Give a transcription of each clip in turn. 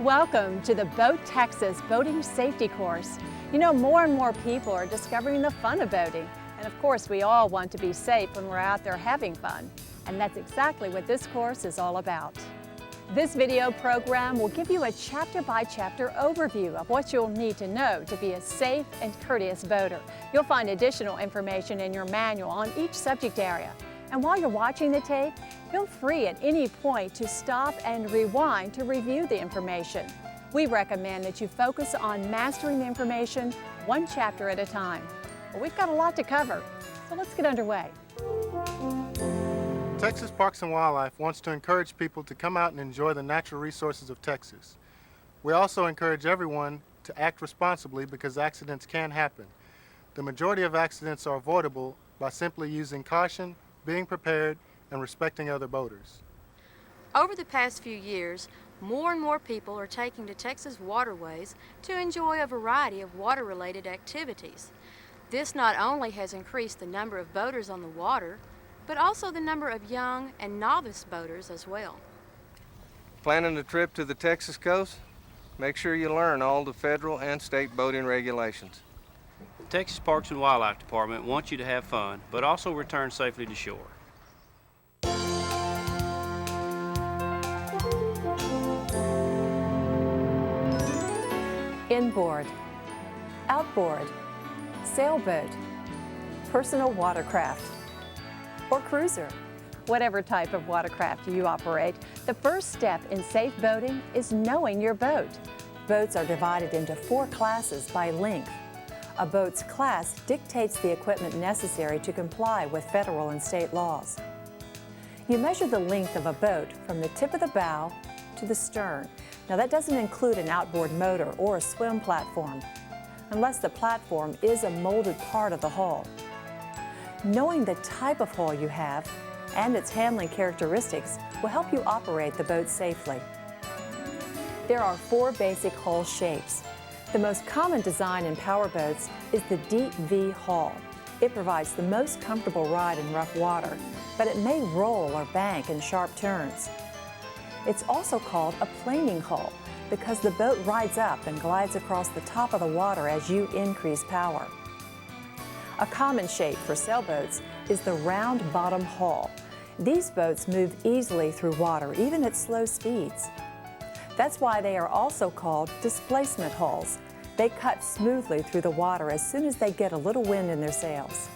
Welcome to the Boat Texas Boating Safety Course. You know, more and more people are discovering the fun of boating. And of course, we all want to be safe when we're out there having fun. And that's exactly what this course is all about. This video program will give you a chapter-by-chapter overview of what you'll need to know to be a safe and courteous boater. You'll find additional information in your manual on each subject area. And while you're watching the tape, feel free at any point to stop and rewind to review the information. We recommend that you focus on mastering the information one chapter at a time. Well, we've got a lot to cover, so let's get underway. Texas Parks and Wildlife wants to encourage people to come out and enjoy the natural resources of Texas. We also encourage everyone to act responsibly because accidents can happen. The majority of accidents are avoidable by simply using caution, being prepared, and respecting other boaters. Over the past few years, more and more people are taking to Texas waterways to enjoy a variety of water-related activities. This not only has increased the number of boaters on the water, but also the number of young and novice boaters as well. Planning a trip to the Texas coast? Make sure you learn all the federal and state boating regulations. The Texas Parks and Wildlife Department wants you to have fun, but also return safely to shore. Inboard, outboard, sailboat, personal watercraft, or cruiser. Whatever type of watercraft you operate, the first step in safe boating is knowing your boat. Boats are divided into 4 classes by length. A boat's class dictates the equipment necessary to comply with federal and state laws. You measure the length of a boat from the tip of the bow to the stern. Now that doesn't include an outboard motor or a swim platform, unless the platform is a molded part of the hull. Knowing the type of hull you have and its handling characteristics will help you operate the boat safely. There are 4 basic hull shapes. The most common design in powerboats is the deep V hull. It provides the most comfortable ride in rough water, but it may roll or bank in sharp turns. It's also called a planing hull because the boat rides up and glides across the top of the water as you increase power. A common shape for sailboats is the round bottom hull. These boats move easily through water, even at slow speeds. That's why they are also called displacement hulls. They cut smoothly through the water as soon as they get a little wind in their sails.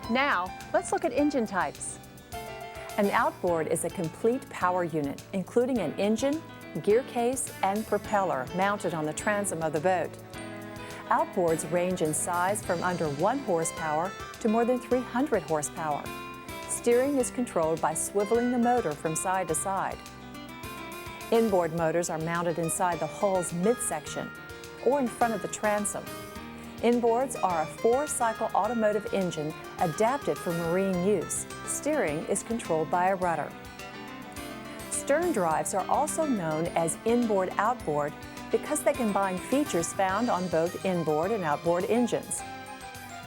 Now, let's look at engine types. An outboard is a complete power unit, including an engine, gear case, and propeller mounted on the transom of the boat. Outboards range in size from under 1 horsepower to more than 300 horsepower. Steering is controlled by swiveling the motor from side to side. Inboard motors are mounted inside the hull's midsection or in front of the transom. Inboards are a 4-cycle automotive engine adapted for marine use. Steering is controlled by a rudder. Stern drives are also known as inboard-outboard because they combine features found on both inboard and outboard engines.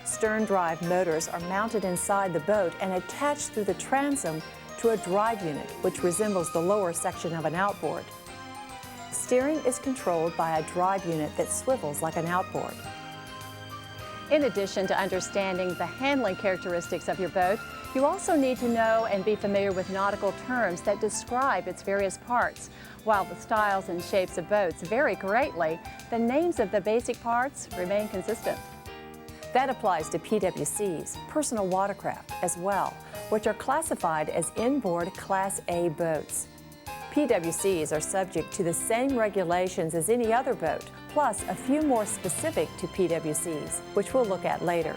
Stern drive motors are mounted inside the boat and attached through the transom to a drive unit, which resembles the lower section of an outboard. Steering is controlled by a drive unit that swivels like an outboard. In addition to understanding the handling characteristics of your boat, you also need to know and be familiar with nautical terms that describe its various parts. While the styles and shapes of boats vary greatly, the names of the basic parts remain consistent. That applies to PWCs, personal watercraft, as well, which are classified as inboard Class A boats. PWCs are subject to the same regulations as any other boat, plus a few more specific to PWCs, which we'll look at later.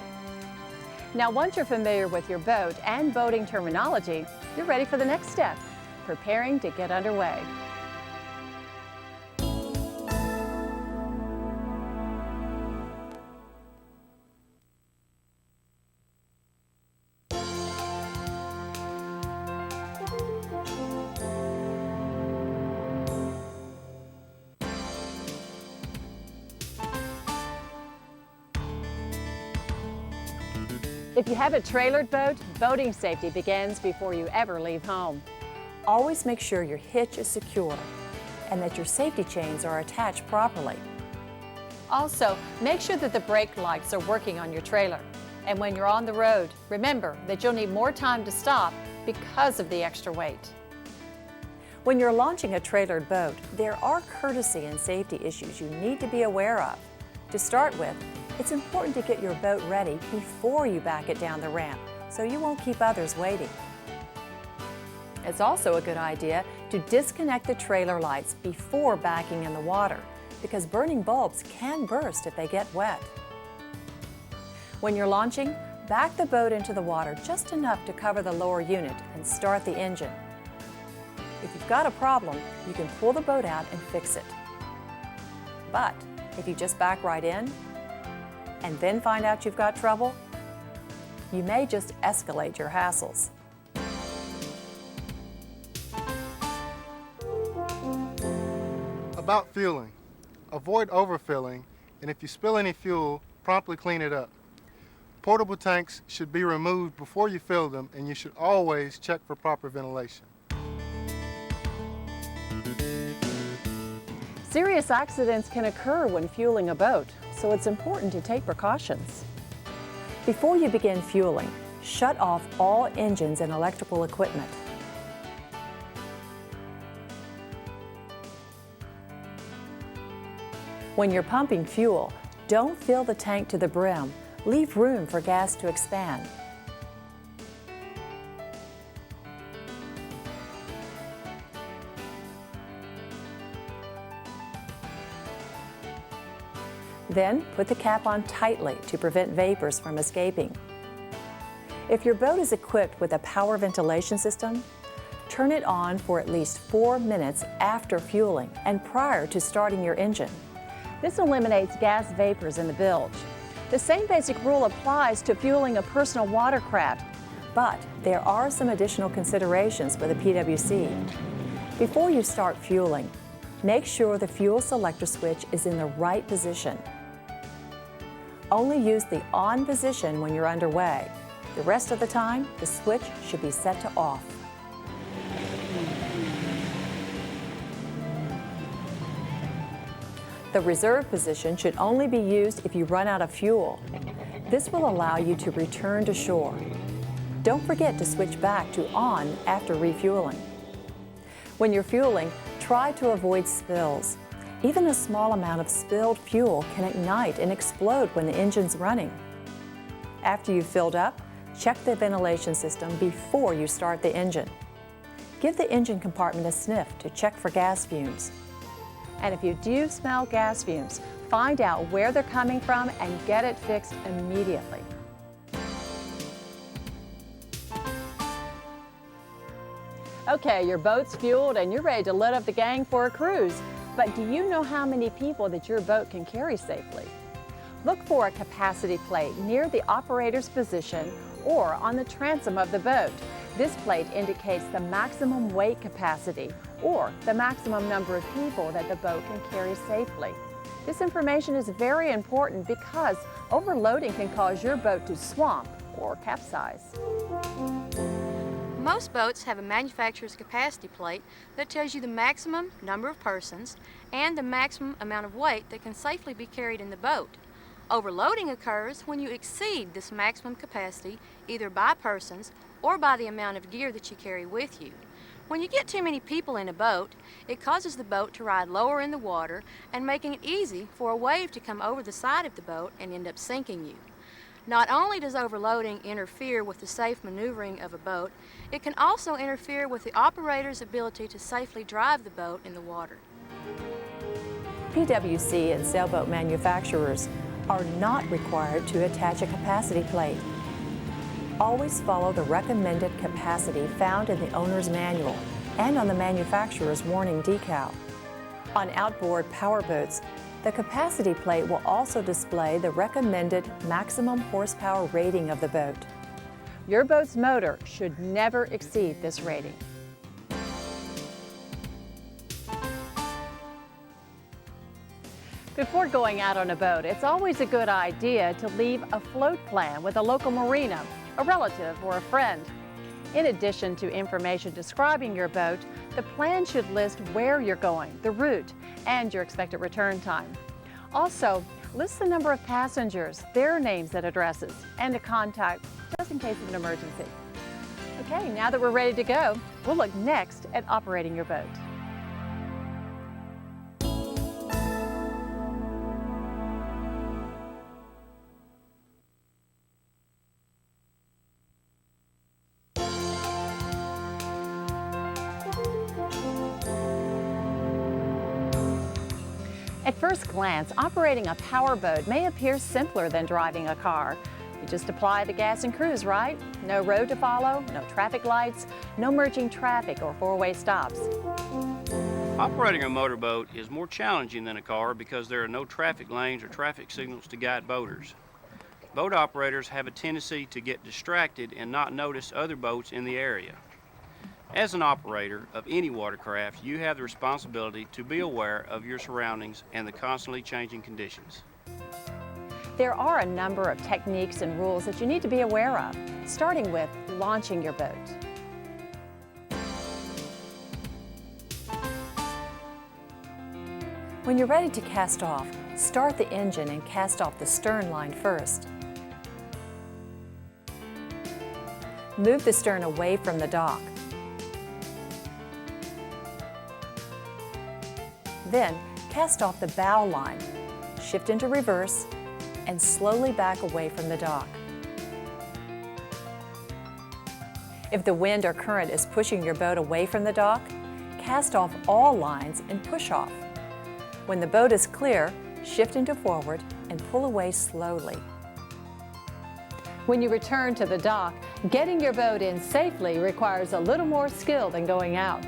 Now, once you're familiar with your boat and boating terminology, you're ready for the next step, preparing to get underway. If you have a trailered boat, boating safety begins before you ever leave home. Always make sure your hitch is secure and that your safety chains are attached properly. Also, make sure that the brake lights are working on your trailer. And when you're on the road, remember that you'll need more time to stop because of the extra weight. When you're launching a trailered boat, there are courtesy and safety issues you need to be aware of. To start with, it's important to get your boat ready before you back it down the ramp, so you won't keep others waiting. It's also a good idea to disconnect the trailer lights before backing in the water, because burning bulbs can burst if they get wet. When you're launching, back the boat into the water just enough to cover the lower unit and start the engine. If you've got a problem, you can pull the boat out and fix it. But if you just back right in and then find out you've got trouble, you may just escalate your hassles. About fueling. Avoid overfilling, and if you spill any fuel, promptly clean it up. Portable tanks should be removed before you fill them, and you should always check for proper ventilation. Serious accidents can occur when fueling a boat, so it's important to take precautions. Before you begin fueling, shut off all engines and electrical equipment. When you're pumping fuel, don't fill the tank to the brim. Leave room for gas to expand. Then put the cap on tightly to prevent vapors from escaping. If your boat is equipped with a power ventilation system, turn it on for at least 4 minutes after fueling and prior to starting your engine. This eliminates gas vapors in the bilge. The same basic rule applies to fueling a personal watercraft. But there are some additional considerations for the PWC. Before you start fueling, make sure the fuel selector switch is in the right position. Only use the on position when you're underway. The rest of the time, the switch should be set to off. The reserve position should only be used if you run out of fuel. This will allow you to return to shore. Don't forget to switch back to on after refueling. When you're fueling, try to avoid spills. Even a small amount of spilled fuel can ignite and explode when the engine's running. After you've filled up, check the ventilation system before you start the engine. Give the engine compartment a sniff to check for gas fumes. And if you do smell gas fumes, find out where they're coming from and get it fixed immediately. Okay, your boat's fueled and you're ready to let up the gang for a cruise. But do you know how many people that your boat can carry safely? Look for a capacity plate near the operator's position or on the transom of the boat. This plate indicates the maximum weight capacity or the maximum number of people that the boat can carry safely. This information is very important because overloading can cause your boat to swamp or capsize. Most boats have a manufacturer's capacity plate that tells you the maximum number of persons and the maximum amount of weight that can safely be carried in the boat. Overloading occurs when you exceed this maximum capacity either by persons or by the amount of gear that you carry with you. When you get too many people in a boat, it causes the boat to ride lower in the water and making it easy for a wave to come over the side of the boat and end up sinking you. Not only does overloading interfere with the safe maneuvering of a boat, it can also interfere with the operator's ability to safely drive the boat in the water. PWC and sailboat manufacturers are not required to attach a capacity plate. Always follow the recommended capacity found in the owner's manual and on the manufacturer's warning decal. On outboard powerboats, the capacity plate will also display the recommended maximum horsepower rating of the boat. Your boat's motor should never exceed this rating. Before going out on a boat, it's always a good idea to leave a float plan with a local marina, a relative, or a friend. In addition to information describing your boat, the plan should list where you're going, the route, and your expected return time. Also, list the number of passengers, their names and addresses, and a contact just in case of an emergency. Okay, now that we're ready to go, we'll look next at operating your boat. At first glance, operating a powerboat may appear simpler than driving a car. You just apply the gas and cruise, right? No road to follow, no traffic lights, no merging traffic or four-way stops. Operating a motorboat is more challenging than a car because there are no traffic lanes or traffic signals to guide boaters. Boat operators have a tendency to get distracted and not notice other boats in the area. As an operator of any watercraft, you have the responsibility to be aware of your surroundings and the constantly changing conditions. There are a number of techniques and rules that you need to be aware of, starting with launching your boat. When you're ready to cast off, start the engine and cast off the stern line first. Move the stern away from the dock. Then, cast off the bow line, shift into reverse, and slowly back away from the dock. If the wind or current is pushing your boat away from the dock, cast off all lines and push off. When the boat is clear, shift into forward and pull away slowly. When you return to the dock, getting your boat in safely requires a little more skill than going out.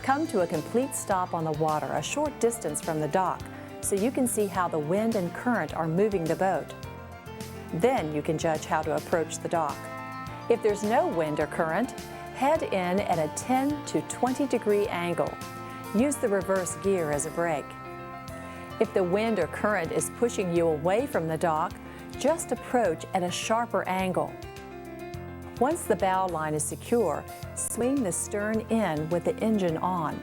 Come to a complete stop on the water a short distance from the dock so you can see how the wind and current are moving the boat. Then you can judge how to approach the dock. If there's no wind or current, head in at a 10 to 20 degree angle. Use the reverse gear as a brake. If the wind or current is pushing you away from the dock, just approach at a sharper angle. Once the bow line is secure, swing the stern in with the engine on.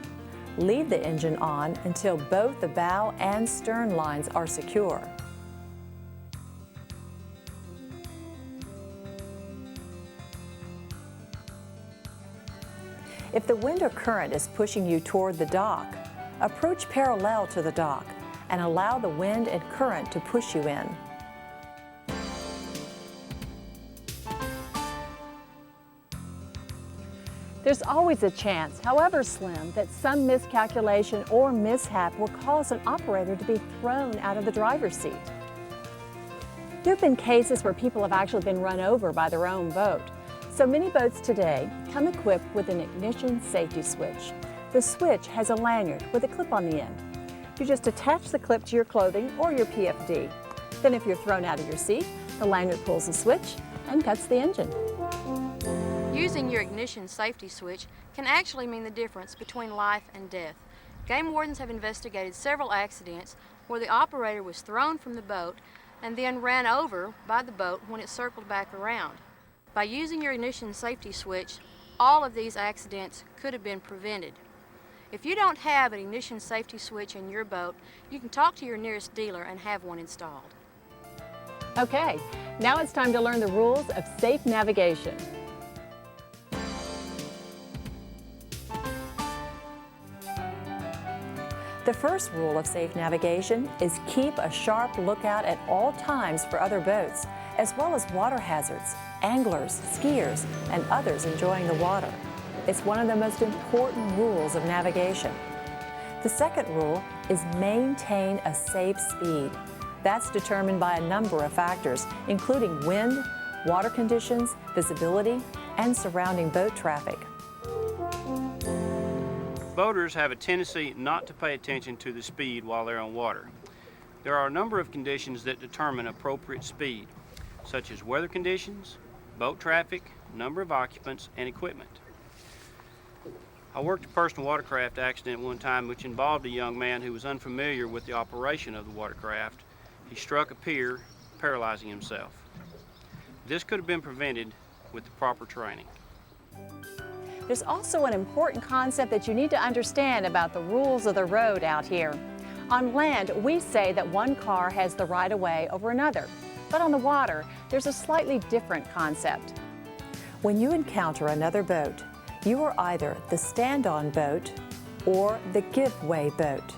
Leave the engine on until both the bow and stern lines are secure. If the wind or current is pushing you toward the dock, approach parallel to the dock and allow the wind and current to push you in. There's always a chance, however slim, that some miscalculation or mishap will cause an operator to be thrown out of the driver's seat. There have been cases where people have actually been run over by their own boat. So many boats today come equipped with an ignition safety switch. The switch has a lanyard with a clip on the end. You just attach the clip to your clothing or your PFD. Then if you're thrown out of your seat, the lanyard pulls the switch and cuts the engine. Using your ignition safety switch can actually mean the difference between life and death. Game wardens have investigated several accidents where the operator was thrown from the boat and then ran over by the boat when it circled back around. By using your ignition safety switch, all of these accidents could have been prevented. If you don't have an ignition safety switch in your boat, you can talk to your nearest dealer and have one installed. Okay, now it's time to learn the rules of safe navigation. The first rule of safe navigation is keep a sharp lookout at all times for other boats, as well as water hazards, anglers, skiers, and others enjoying the water. It's one of the most important rules of navigation. The second rule is maintain a safe speed. That's determined by a number of factors, including wind, water conditions, visibility, and surrounding boat traffic. Boaters have a tendency not to pay attention to the speed while they're on water. There are a number of conditions that determine appropriate speed, such as weather conditions, boat traffic, number of occupants, and equipment. I worked a personal watercraft accident one time which involved a young man who was unfamiliar with the operation of the watercraft. He struck a pier, paralyzing himself. This could have been prevented with the proper training. There's also an important concept that you need to understand about the rules of the road out here. On land, we say that one car has the right of way over another. But on the water, there's a slightly different concept. When you encounter another boat, you are either the stand-on boat or the give-way boat.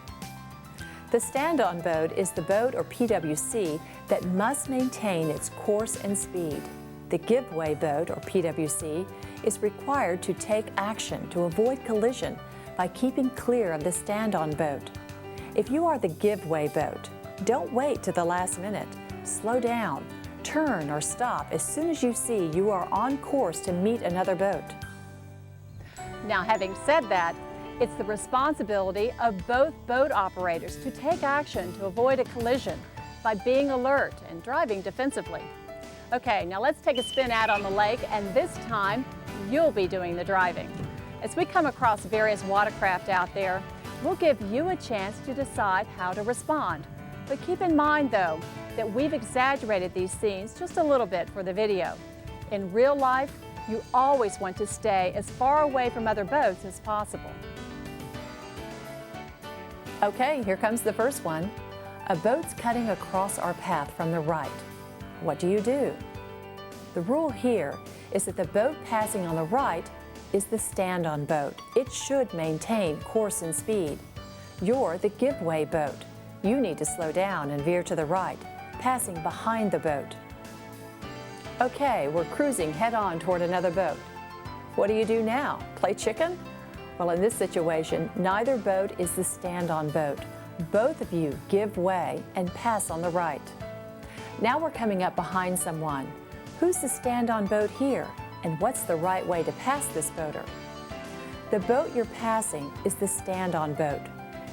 The stand-on boat is the boat or PWC that must maintain its course and speed. The give-way boat or PWC is required to take action to avoid collision by keeping clear of the stand-on boat. If you are the give-way boat, don't wait to the last minute. Slow down, turn or stop as soon as you see you are on course to meet another boat. Now, having said that, it's the responsibility of both boat operators to take action to avoid a collision by being alert and driving defensively. Okay, now let's take a spin out on the lake, and this time you'll be doing the driving. As we come across various watercraft out there, we'll give you a chance to decide how to respond. But keep in mind, though, that we've exaggerated these scenes just a little bit for the video. In real life, you always want to stay as far away from other boats as possible. Okay, here comes the first one. A boat's cutting across our path from the right. What do you do? The rule here is that the boat passing on the right is the stand-on boat. It should maintain course and speed. You're the give-way boat. You need to slow down and veer to the right, passing behind the boat. Okay, we're cruising head-on toward another boat. What do you do now? Play chicken? Well, in this situation, neither boat is the stand-on boat. Both of you give way and pass on the right. Now we're coming up behind someone. Who's the stand-on boat here? And what's the right way to pass this boater? The boat you're passing is the stand-on boat.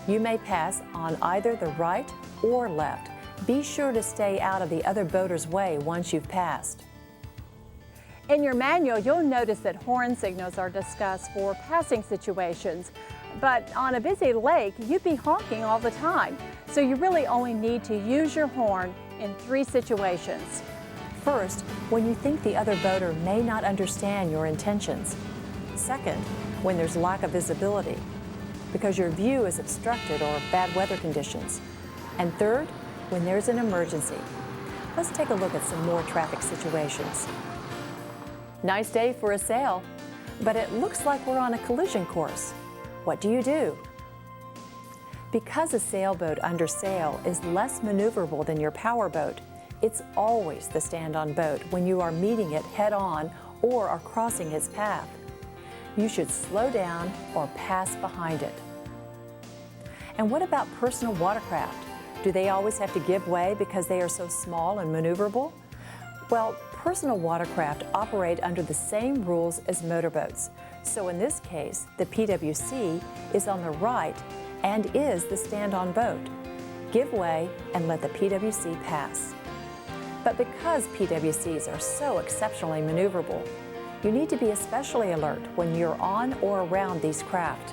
You may pass on either the right or left. Be sure to stay out of the other boater's way once you've passed. In your manual, you'll notice that horn signals are discussed for passing situations, but on a busy lake, you'd be honking all the time. So you really only need to use your horn in 3 situations. First, when you think the other boater may not understand your intentions. Second, when there's lack of visibility, because your view is obstructed or bad weather conditions. And third, when there's an emergency. Let's take a look at some more traffic situations. Nice day for a sail, but it looks like we're on a collision course. What do you do? Because a sailboat under sail is less maneuverable than your powerboat, it's always the stand-on boat when you are meeting it head-on or are crossing its path. You should slow down or pass behind it. And what about personal watercraft? Do they always have to give way because they are so small and maneuverable? Well, personal watercraft operate under the same rules as motorboats. So in this case, the PWC is on the right and is the stand-on boat. Give way and let the PWC pass. But because PWCs are so exceptionally maneuverable, you need to be especially alert when you're on or around these craft.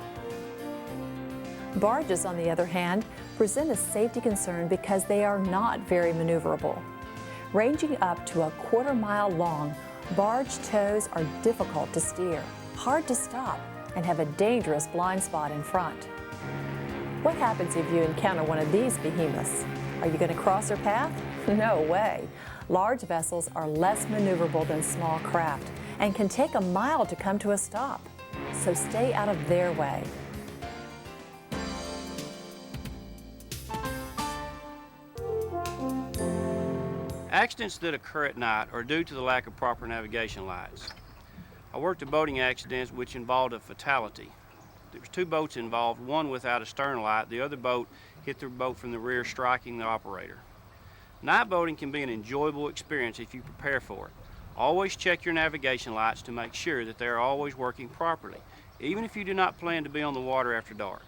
Barges, on the other hand, present a safety concern because they are not very maneuverable. Ranging up to a quarter-mile long, barge tows are difficult to steer, hard to stop, and have a dangerous blind spot in front. What happens if you encounter one of these behemoths? Are you going to cross their path? No way. Large vessels are less maneuverable than small craft and can take a mile to come to a stop. So stay out of their way. Accidents that occur at night are due to the lack of proper navigation lights. I worked a boating accident which involved a fatality. There was 2 boats involved, one without a stern light, the other boat hit the boat from the rear, striking the operator. Night boating can be an enjoyable experience if you prepare for it. Always check your navigation lights to make sure that they are always working properly, even if you do not plan to be on the water after dark.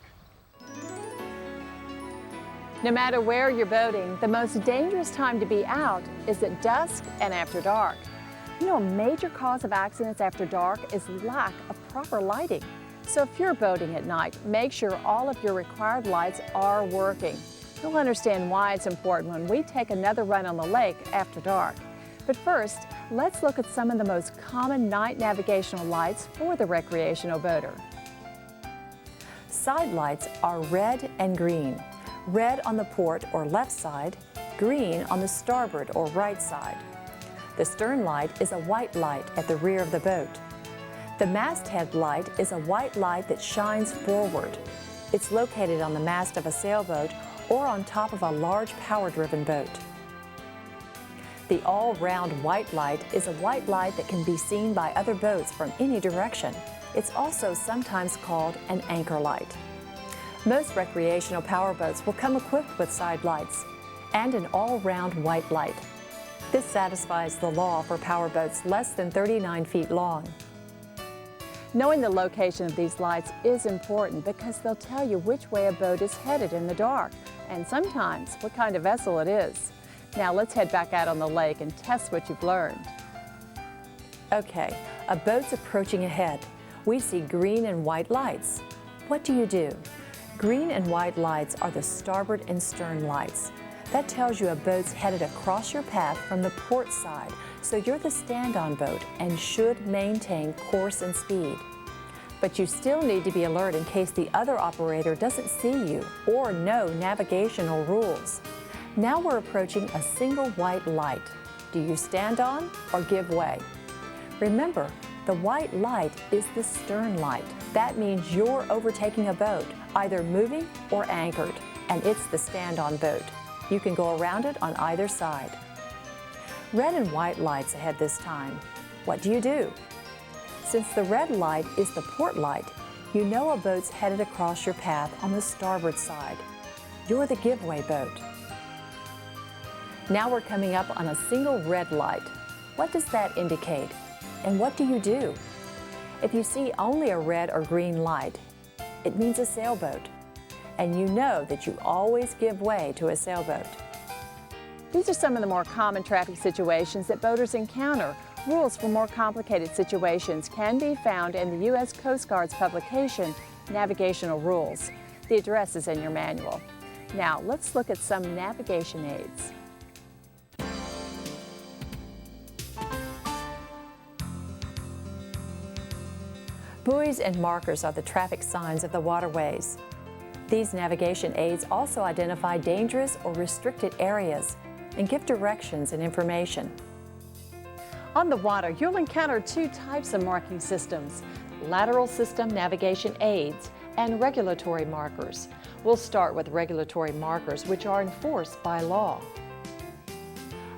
No matter where you're boating, the most dangerous time to be out is at dusk and after dark. You know, a major cause of accidents after dark is lack of proper lighting. So if you're boating at night, make sure all of your required lights are working. You'll understand why it's important when we take another run on the lake after dark. But first, Let's look at some of the most common night navigational lights for the recreational boater. Side lights are red and green. Red on the port or left side, green on the starboard or right side. The stern light is a white light at the rear of the boat. The masthead light is a white light that shines forward. It's located on the mast of a sailboat or on top of a large power-driven boat. The all-round white light is a white light that can be seen by other boats from any direction. It's also sometimes called an anchor light. Most recreational powerboats will come equipped with side lights and an all-round white light. This satisfies the law for powerboats less than 39 feet long. Knowing the location of these lights is important because they'll tell you which way a boat is headed in the dark, and sometimes what kind of vessel it is. Now let's head back out on the lake and test what you've learned. Okay, a boat's approaching ahead. We see green and white lights. What do you do? Green and white lights are the starboard and stern lights. That tells you a boat's headed across your path from the port side, so you're the stand-on boat and should maintain course and speed. But you still need to be alert in case the other operator doesn't see you or know navigational rules. Now we're approaching a single white light. Do you stand on or give way? Remember, the white light is the stern light. That means you're overtaking a boat, either moving or anchored, and it's the stand-on boat. You can go around it on either side. Red and white lights ahead this time. What do you do? Since the red light is the port light, you know a boat's headed across your path on the starboard side. You're the giveaway boat. Now we're coming up on a single red light. What does that indicate? And what do you do? If you see only a red or green light, it means a sailboat. And you know that you always give way to a sailboat. These are some of the more common traffic situations that boaters encounter. Rules for more complicated situations can be found in the U.S. Coast Guard's publication, Navigational Rules. The address is in your manual. Now, let's look at some navigation aids. Buoys and markers are the traffic signs of the waterways. These navigation aids also identify dangerous or restricted areas and give directions and information. On the water, you'll encounter two types of marking systems: lateral system navigation aids and regulatory markers. We'll start with regulatory markers, which are enforced by law.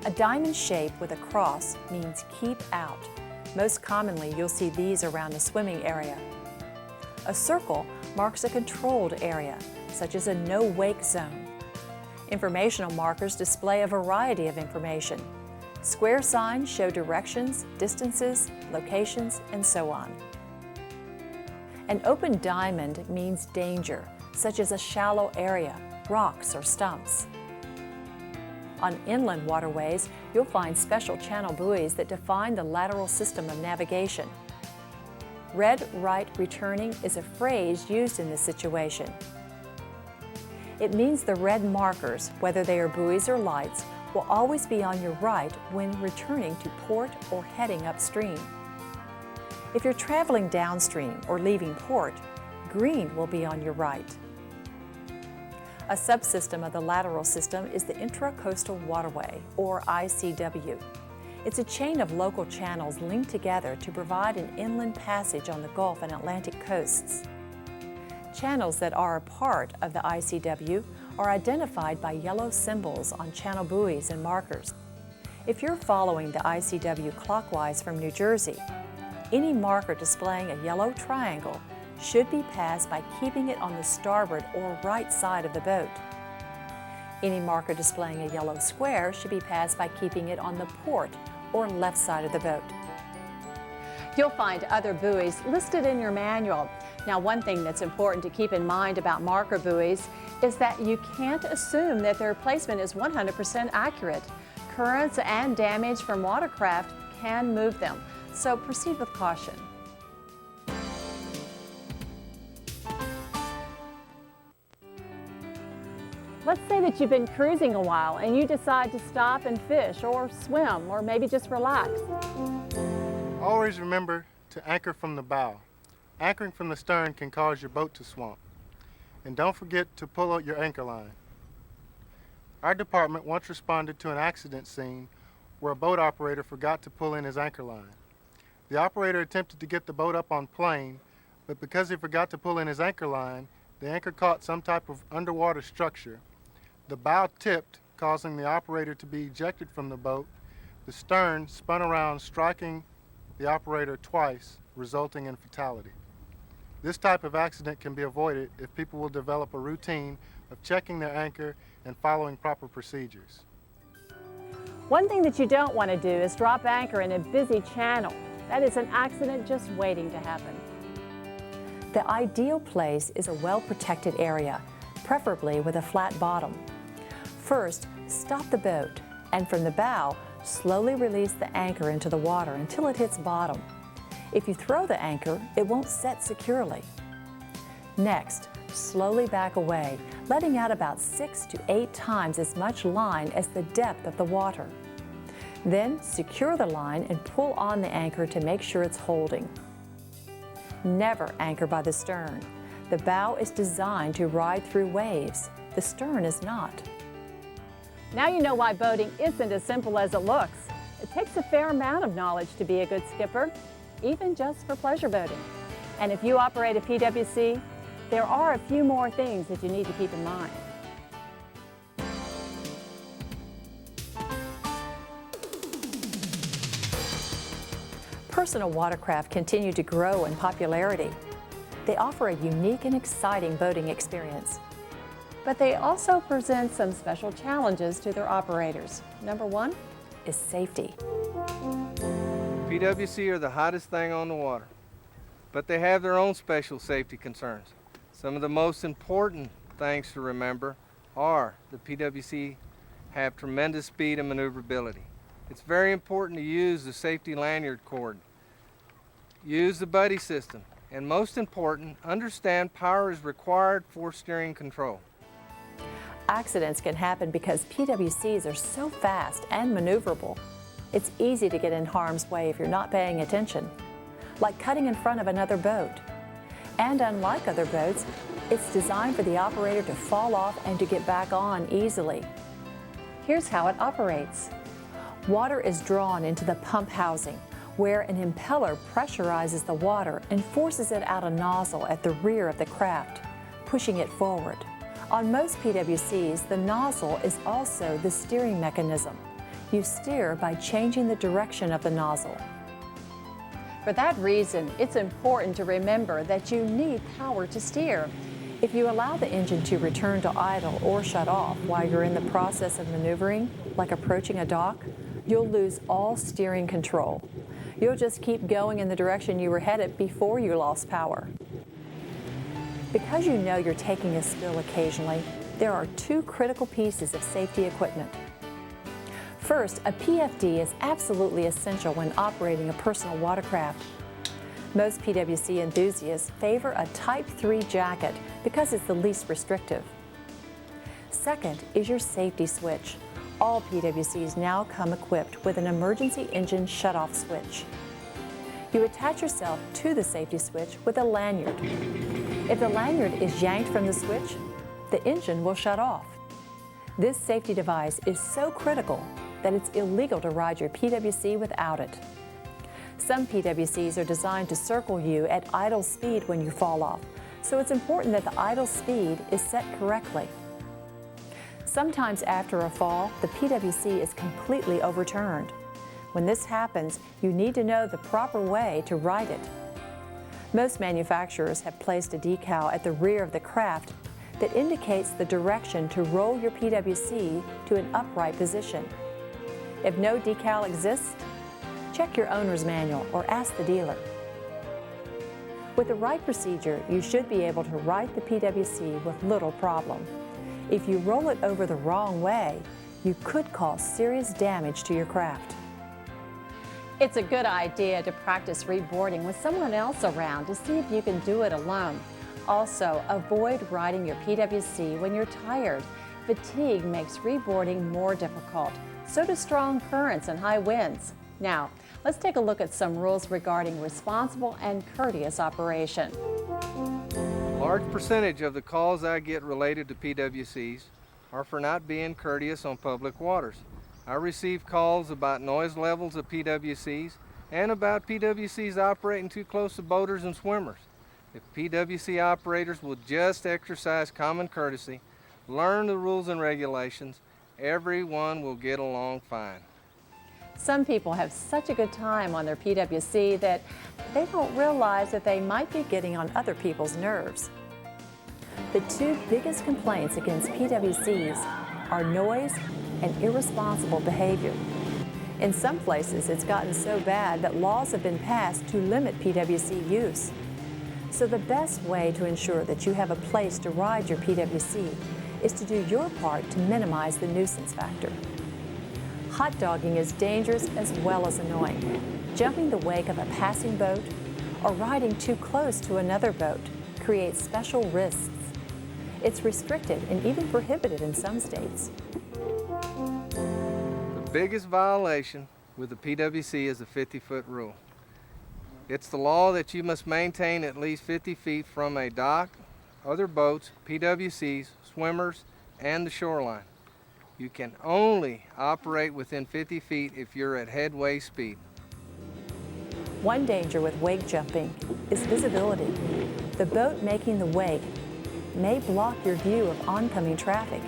A diamond shape with a cross means keep out. Most commonly, you'll see these around a swimming area. A circle marks a controlled area, such as a no-wake zone. Informational markers display a variety of information. Square signs show directions, distances, locations, and so on. An open diamond means danger, such as a shallow area, rocks, or stumps. On inland waterways, you'll find special channel buoys that define the lateral system of navigation. Red right returning is a phrase used in this situation. It means the red markers, whether they are buoys or lights, will always be on your right when returning to port or heading upstream. If you're traveling downstream or leaving port, green will be on your right. A subsystem of the lateral system is the Intracoastal Waterway, or ICW. It's a chain of local channels linked together to provide an inland passage on the Gulf and Atlantic coasts. Channels that are a part of the ICW are identified by yellow symbols on channel buoys and markers. If you're following the ICW clockwise from New Jersey, any marker displaying a yellow triangle should be passed by keeping it on the starboard or right side of the boat. Any marker displaying a yellow square should be passed by keeping it on the port or left side of the boat. You'll find other buoys listed in your manual. Now, one thing that's important to keep in mind about marker buoys is that you can't assume that their placement is 100% accurate. Currents and damage from watercraft can move them, so proceed with caution. Let's say that you've been cruising a while and you decide to stop and fish or swim or maybe just relax. Always remember to anchor from the bow. Anchoring from the stern can cause your boat to swamp. And don't forget to pull out your anchor line. Our department once responded to an accident scene where a boat operator forgot to pull in his anchor line. The operator attempted to get the boat up on plane, but because he forgot to pull in his anchor line, the anchor caught some type of underwater structure. The bow tipped, causing the operator to be ejected from the boat. The stern spun around, striking the operator twice, resulting in fatality. This type of accident can be avoided if people will develop a routine of checking their anchor and following proper procedures. One thing that you don't want to do is drop anchor in a busy channel. That is an accident just waiting to happen. The ideal place is a well-protected area, preferably with a flat bottom. First, stop the boat, and from the bow, slowly release the anchor into the water until it hits bottom. If you throw the anchor, it won't set securely. Next, slowly back away, letting out about 6 to 8 times as much line as the depth of the water. Then secure the line and pull on the anchor to make sure it's holding. Never anchor by the stern. The bow is designed to ride through waves. The stern is not. Now you know why boating isn't as simple as it looks. It takes a fair amount of knowledge to be a good skipper, even just for pleasure boating. And if you operate a PWC, there are a few more things that you need to keep in mind. Personal watercraft continue to grow in popularity. They offer a unique and exciting boating experience. But they also present some special challenges to their operators. Number one is safety. PWC are the hottest thing on the water, but they have their own special safety concerns. Some of the most important things to remember are the PWC have tremendous speed and maneuverability. It's very important to use the safety lanyard cord. Use the buddy system, and most important, understand power is required for steering control. Accidents can happen because PWCs are so fast and maneuverable. It's easy to get in harm's way if you're not paying attention, like cutting in front of another boat. And unlike other boats, it's designed for the operator to fall off and to get back on easily. Here's how it operates. Water is drawn into the pump housing, where an impeller pressurizes the water and forces it out a nozzle at the rear of the craft, pushing it forward. On most PWCs, the nozzle is also the steering mechanism. You steer by changing the direction of the nozzle. For that reason, it's important to remember that you need power to steer. If you allow the engine to return to idle or shut off while you're in the process of maneuvering, like approaching a dock, you'll lose all steering control. You'll just keep going in the direction you were headed before you lost power. Because you know you're taking a spill occasionally, there are 2 critical pieces of safety equipment. First, a PFD is absolutely essential when operating a personal watercraft. Most PWC enthusiasts favor a Type 3 jacket because it's the least restrictive. Second is your safety switch. All PWCs now come equipped with an emergency engine shutoff switch. You attach yourself to the safety switch with a lanyard. If the lanyard is yanked from the switch, the engine will shut off. This safety device is so critical that it's illegal to ride your PWC without it. Some PWCs are designed to circle you at idle speed when you fall off, so it's important that the idle speed is set correctly. Sometimes after a fall, the PWC is completely overturned. When this happens, you need to know the proper way to ride it. Most manufacturers have placed a decal at the rear of the craft that indicates the direction to roll your PWC to an upright position. If no decal exists, check your owner's manual or ask the dealer. With the right procedure, you should be able to right the PWC with little problem. If you roll it over the wrong way, you could cause serious damage to your craft. It's a good idea to practice reboarding with someone else around to see if you can do it alone. Also, avoid riding your PWC when you're tired. Fatigue makes reboarding more difficult. So do strong currents and high winds. Now, let's take a look at some rules regarding responsible and courteous operation. A large percentage of the calls I get related to PWCs are for not being courteous on public waters. I receive calls about noise levels of PWCs and about PWCs operating too close to boaters and swimmers. If PWC operators will just exercise common courtesy, learn the rules and regulations, everyone will get along fine. Some people have such a good time on their PWC that they don't realize that they might be getting on other people's nerves. The two biggest complaints against PWCs are noise and irresponsible behavior. In some places, it's gotten so bad that laws have been passed to limit PWC use. So the best way to ensure that you have a place to ride your PWC is to do your part to minimize the nuisance factor. Hot dogging is dangerous as well as annoying. Jumping the wake of a passing boat or riding too close to another boat creates special risks. It's restricted and even prohibited in some states. The biggest violation with the PWC is the 50-foot rule. It's the law that you must maintain at least 50 feet from a dock, other boats, PWCs, swimmers, and the shoreline. You can only operate within 50 feet if you're at headway speed. One danger with wake jumping is visibility. The boat making the wake may block your view of oncoming traffic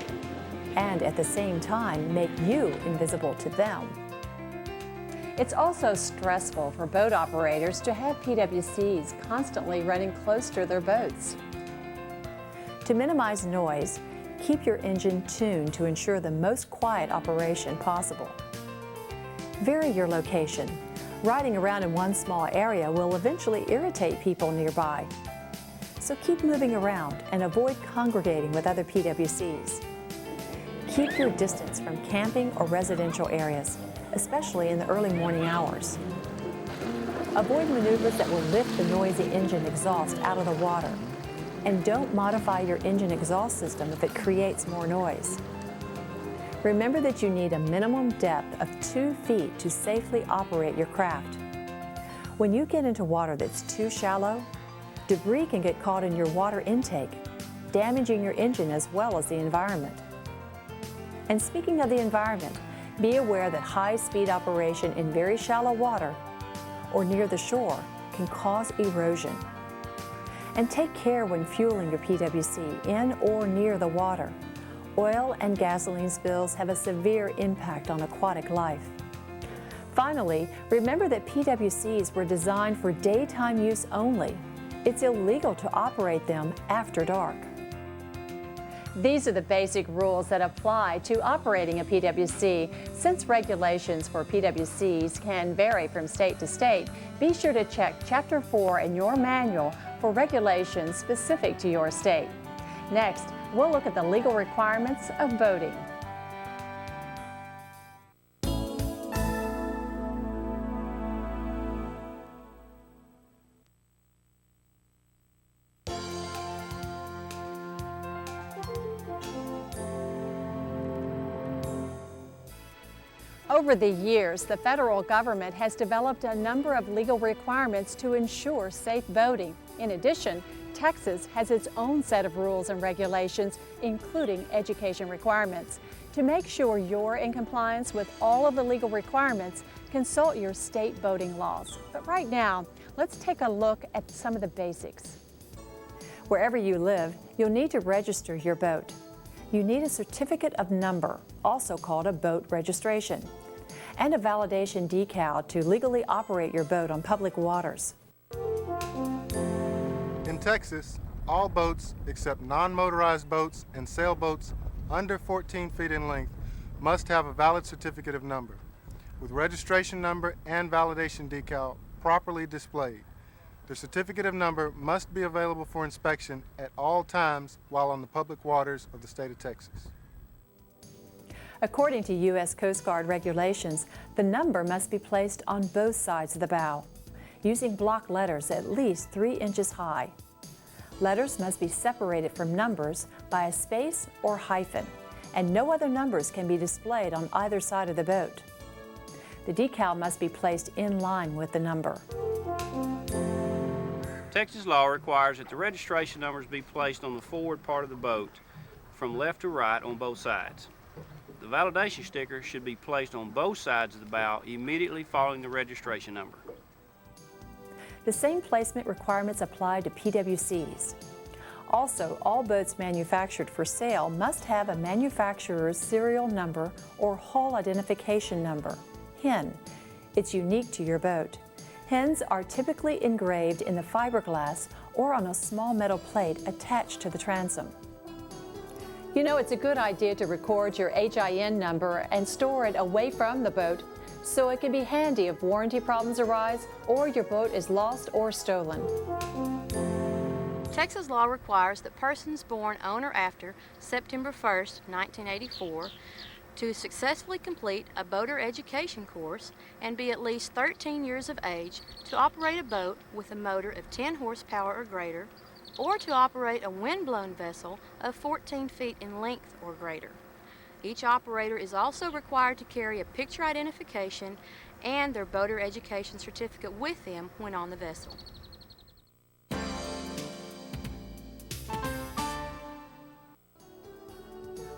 and at the same time make you invisible to them. It's also stressful for boat operators to have PWCs constantly running close to their boats. To minimize noise, keep your engine tuned to ensure the most quiet operation possible. Vary your location. Riding around in one small area will eventually irritate people nearby. So keep moving around and avoid congregating with other PWCs. Keep your distance from camping or residential areas, especially in the early morning hours. Avoid maneuvers that will lift the noisy engine exhaust out of the water. And don't modify your engine exhaust system if it creates more noise. Remember that you need a minimum depth of 2 feet to safely operate your craft. When you get into water that's too shallow, debris can get caught in your water intake, damaging your engine as well as the environment. And speaking of the environment, be aware that high-speed operation in very shallow water or near the shore can cause erosion. And take care when fueling your PWC in or near the water. Oil and gasoline spills have a severe impact on aquatic life. Finally, remember that PWCs were designed for daytime use only. It's illegal to operate them after dark. These are the basic rules that apply to operating a PWC. Since regulations for PWCs can vary from state to state, be sure to check Chapter 4 in your manual for regulations specific to your state. Next, we'll look at the legal requirements of boating. Over the years, the federal government has developed a number of legal requirements to ensure safe boating. In addition, Texas has its own set of rules and regulations, including education requirements. To make sure you're in compliance with all of the legal requirements, consult your state boating laws. But right now, let's take a look at some of the basics. Wherever you live, you'll need to register your boat. You need a certificate of number, also called a boat registration, and a validation decal to legally operate your boat on public waters. In Texas, all boats except non-motorized boats and sailboats under 14 feet in length must have a valid certificate of number, with registration number and validation decal properly displayed. The certificate of number must be available for inspection at all times while on the public waters of the state of Texas. According to U.S. Coast Guard regulations, the number must be placed on both sides of the bow, using block letters at least 3 inches high. Letters must be separated from numbers by a space or hyphen, and no other numbers can be displayed on either side of the boat. The decal must be placed in line with the number. Texas law requires that the registration numbers be placed on the forward part of the boat from left to right on both sides. The validation sticker should be placed on both sides of the bow immediately following the registration number. The same placement requirements apply to PWCs. Also, all boats manufactured for sale must have a manufacturer's serial number or hull identification number, HIN. It's unique to your boat. HINs are typically engraved in the fiberglass or on a small metal plate attached to the transom. You know, it's a good idea to record your HIN number and store it away from the boat so it can be handy if warranty problems arise or your boat is lost or stolen. Texas law requires that persons born on or after September 1st, 1984 to successfully complete a boater education course and be at least 13 years of age to operate a boat with a motor of 10 horsepower or greater, or to operate a wind-blown vessel of 14 feet in length or greater. Each operator is also required to carry a picture identification and their boater education certificate with them when on the vessel.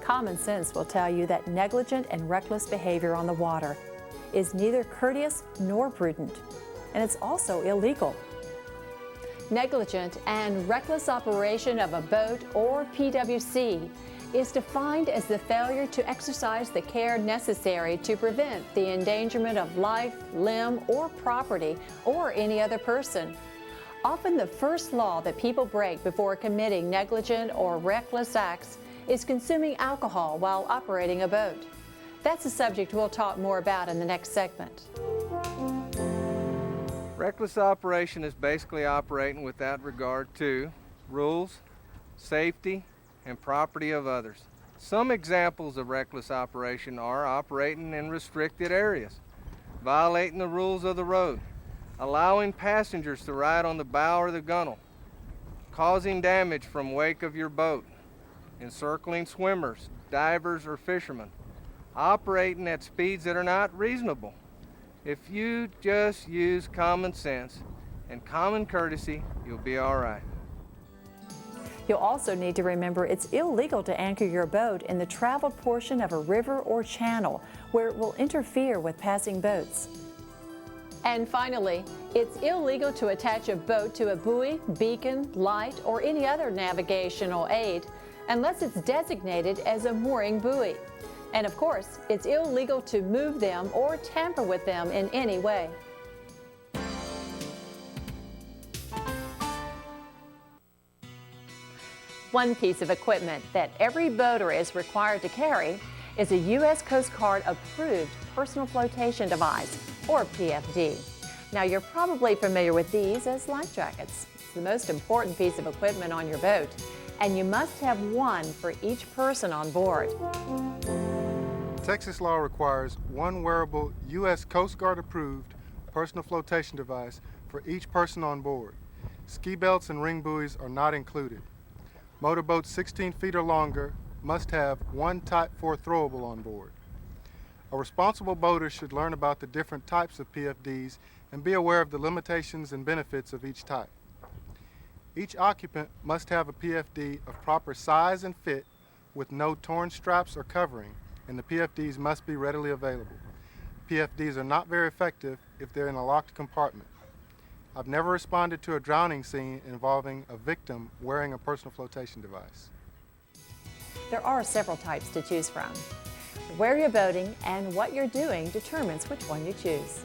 Common sense will tell you that negligent and reckless behavior on the water is neither courteous nor prudent, and it's also illegal. Negligent and reckless operation of a boat or PWC is defined as the failure to exercise the care necessary to prevent the endangerment of life, limb, or property, or any other person. Often the first law that people break before committing negligent or reckless acts is consuming alcohol while operating a boat. That's a subject we'll talk more about in the next segment. Reckless operation is basically operating without regard to rules, safety, and property of others. Some examples of reckless operation are operating in restricted areas, violating the rules of the road, allowing passengers to ride on the bow or the gunwale, causing damage from wake of your boat, encircling swimmers, divers, or fishermen, operating at speeds that are not reasonable. If you just use common sense and common courtesy, you'll be all right. You'll also need to remember it's illegal to anchor your boat in the traveled portion of a river or channel where it will interfere with passing boats. And finally, it's illegal to attach a boat to a buoy, beacon, light, or any other navigational aid unless it's designated as a mooring buoy. And of course, it's illegal to move them or tamper with them in any way. One piece of equipment that every boater is required to carry is a U.S. Coast Guard approved personal flotation device, or PFD. Now, you're probably familiar with these as life jackets. It's the most important piece of equipment on your boat, and you must have one for each person on board. Texas law requires one wearable U.S. Coast Guard approved personal flotation device for each person on board. Ski belts and ring buoys are not included. Motorboats 16 feet or longer must have one Type 4 throwable on board. A responsible boater should learn about the different types of PFDs and be aware of the limitations and benefits of each type. Each occupant must have a PFD of proper size and fit with no torn straps or covering, and the PFDs must be readily available. PFDs are not very effective if they're in a locked compartment. I've never responded to a drowning scene involving a victim wearing a personal flotation device. There are several types to choose from. Where you're boating and what you're doing determines which one you choose.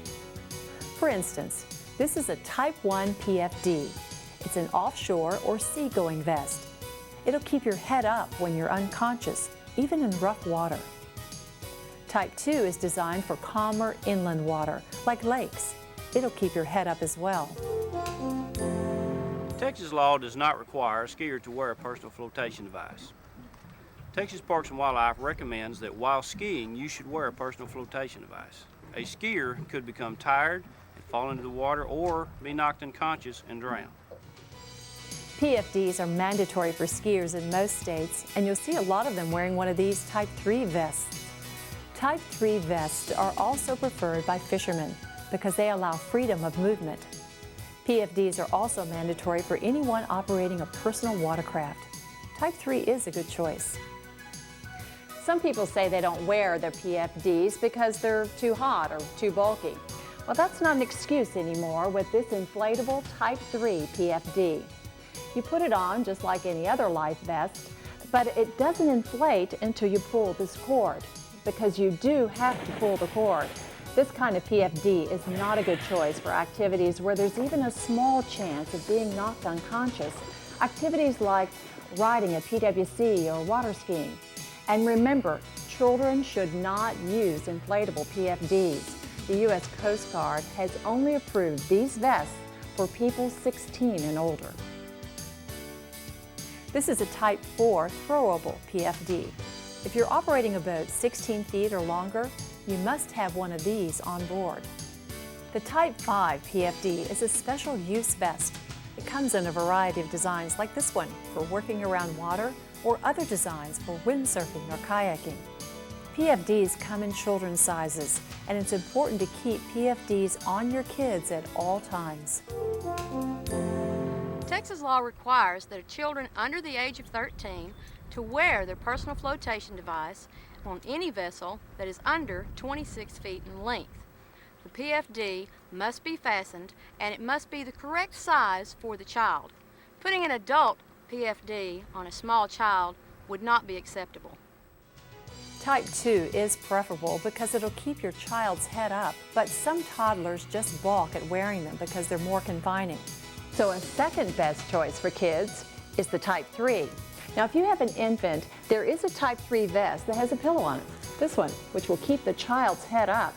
For instance, this is a Type 1 PFD. It's an offshore or seagoing vest. It'll keep your head up when you're unconscious, even in rough water. Type 2 is designed for calmer inland water, like lakes. It'll keep your head up as well. Texas law does not require a skier to wear a personal flotation device. Texas Parks and Wildlife recommends that while skiing, you should wear a personal flotation device. A skier could become tired and fall into the water or be knocked unconscious and drown. PFDs are mandatory for skiers in most states, and you'll see a lot of them wearing one of these Type 3 vests. Type 3 vests are also preferred by fishermen because they allow freedom of movement. PFDs are also mandatory for anyone operating a personal watercraft. Type 3 is a good choice. Some people say they don't wear their PFDs because they're too hot or too bulky. Well, that's not an excuse anymore with this inflatable Type 3 PFD. You put it on just like any other life vest, but it doesn't inflate until you pull this cord, because you do have to pull the cord. This kind of PFD is not a good choice for activities where there's even a small chance of being knocked unconscious. Activities like riding a PWC or water skiing. And remember, children should not use inflatable PFDs. The U.S. Coast Guard has only approved these vests for people 16 and older. This is a Type 4 throwable PFD. If you're operating a boat 16 feet or longer, you must have one of these on board. The Type 5 PFD is a special use vest. It comes in a variety of designs like this one for working around water, or other designs for windsurfing or kayaking. PFDs come in children's sizes, and it's important to keep PFDs on your kids at all times. Texas law requires that children under the age of 13 to wear their personal flotation device on any vessel that is under 26 feet in length. The PFD must be fastened, and it must be the correct size for the child. Putting an adult PFD on a small child would not be acceptable. Type 2 is preferable because it'll keep your child's head up, but some toddlers just balk at wearing them because they're more confining. So a second best choice for kids is the Type 3. Now, if you have an infant, there is a Type 3 vest that has a pillow on it. This one, which will keep the child's head up.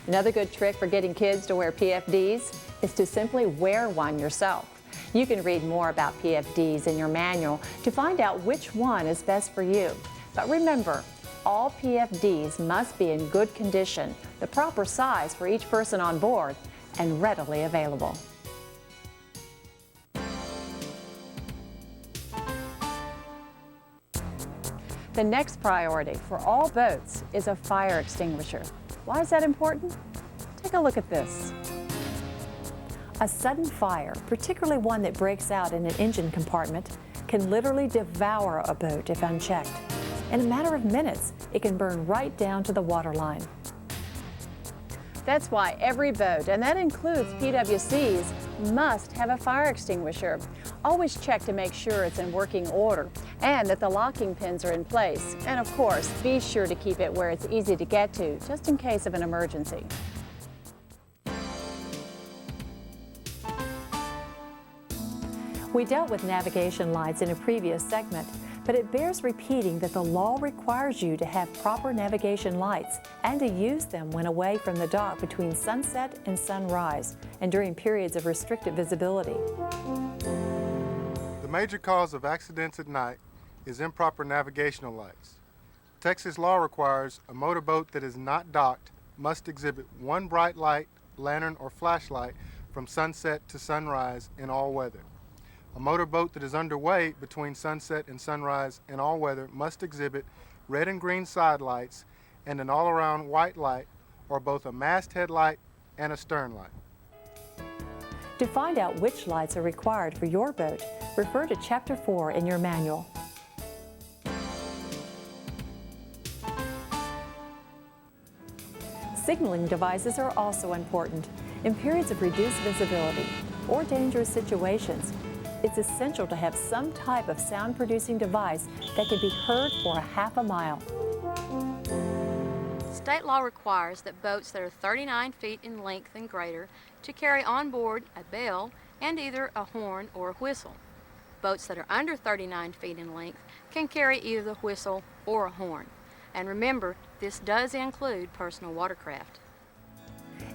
Another good trick for getting kids to wear PFDs is to simply wear one yourself. You can read more about PFDs in your manual to find out which one is best for you. But remember, all PFDs must be in good condition, the proper size for each person on board, and readily available. The next priority for all boats is a fire extinguisher. Why is that important? Take a look at this. A sudden fire, particularly one that breaks out in an engine compartment, can literally devour a boat if unchecked. In a matter of minutes, it can burn right down to the waterline. That's why every boat, and that includes PWCs, must have a fire extinguisher. Always check to make sure it's in working order and that the locking pins are in place. And of course, be sure to keep it where it's easy to get to, just in case of an emergency. We dealt with navigation lights in a previous segment, but it bears repeating that the law requires you to have proper navigation lights and to use them when away from the dock between sunset and sunrise and during periods of restricted visibility. The major cause of accidents at night is improper navigational lights. Texas law requires a motorboat that is not docked must exhibit one bright light, lantern, or flashlight from sunset to sunrise in all weather. A motorboat that is underway between sunset and sunrise in all weather must exhibit red and green side lights and an all-around white light, or both a masthead light and a stern light. To find out which lights are required for your boat, refer to Chapter 4 in your manual. Signaling devices are also important. In periods of reduced visibility or dangerous situations, it's essential to have some type of sound-producing device that can be heard for a half a mile. State law requires that boats that are 39 feet in length and greater to carry on board a bell and either a horn or a whistle. Boats that are under 39 feet in length can carry either the whistle or a horn. And remember, this does include personal watercraft.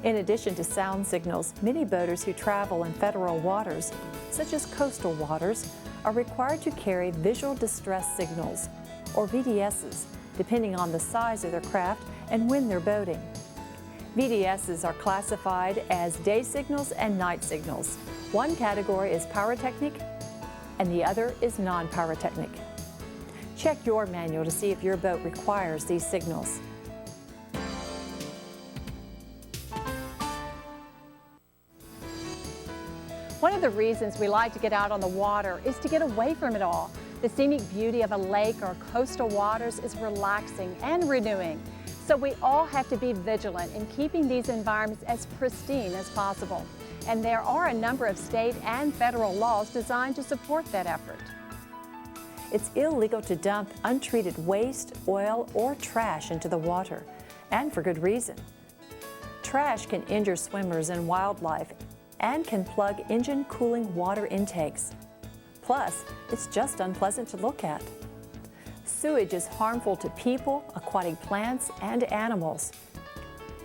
In addition to sound signals, many boaters who travel in federal waters, such as coastal waters, are required to carry visual distress signals, or VDSs, depending on the size of their craft and when they're boating. VDSs are classified as day signals and night signals. One category is pyrotechnic, and the other is non-pyrotechnic. Check your manual to see if your boat requires these signals. One of the reasons we like to get out on the water is to get away from it all. The scenic beauty of a lake or coastal waters is relaxing and renewing. So we all have to be vigilant in keeping these environments as pristine as possible. And there are a number of state and federal laws designed to support that effort. It's illegal to dump untreated waste, oil, or trash into the water, and for good reason. Trash can injure swimmers and wildlife and can plug engine cooling water intakes. Plus, it's just unpleasant to look at. Sewage is harmful to people, aquatic plants, and animals.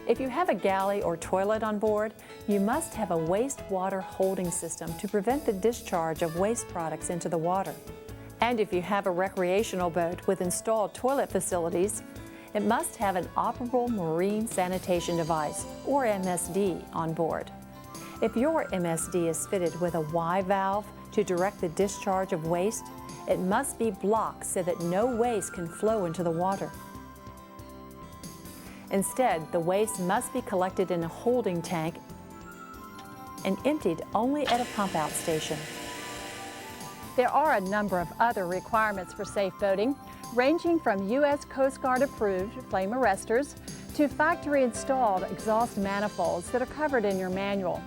If you have a galley or toilet on board, you must have a wastewater holding system to prevent the discharge of waste products into the water. And if you have a recreational boat with installed toilet facilities, it must have an operable marine sanitation device, or MSD, on board. If your MSD is fitted with a Y valve to direct the discharge of waste, it must be blocked so that no waste can flow into the water. Instead, the waste must be collected in a holding tank and emptied only at a pump-out station. There are a number of other requirements for safe boating, ranging from U.S. Coast Guard approved flame arresters to factory installed exhaust manifolds that are covered in your manual.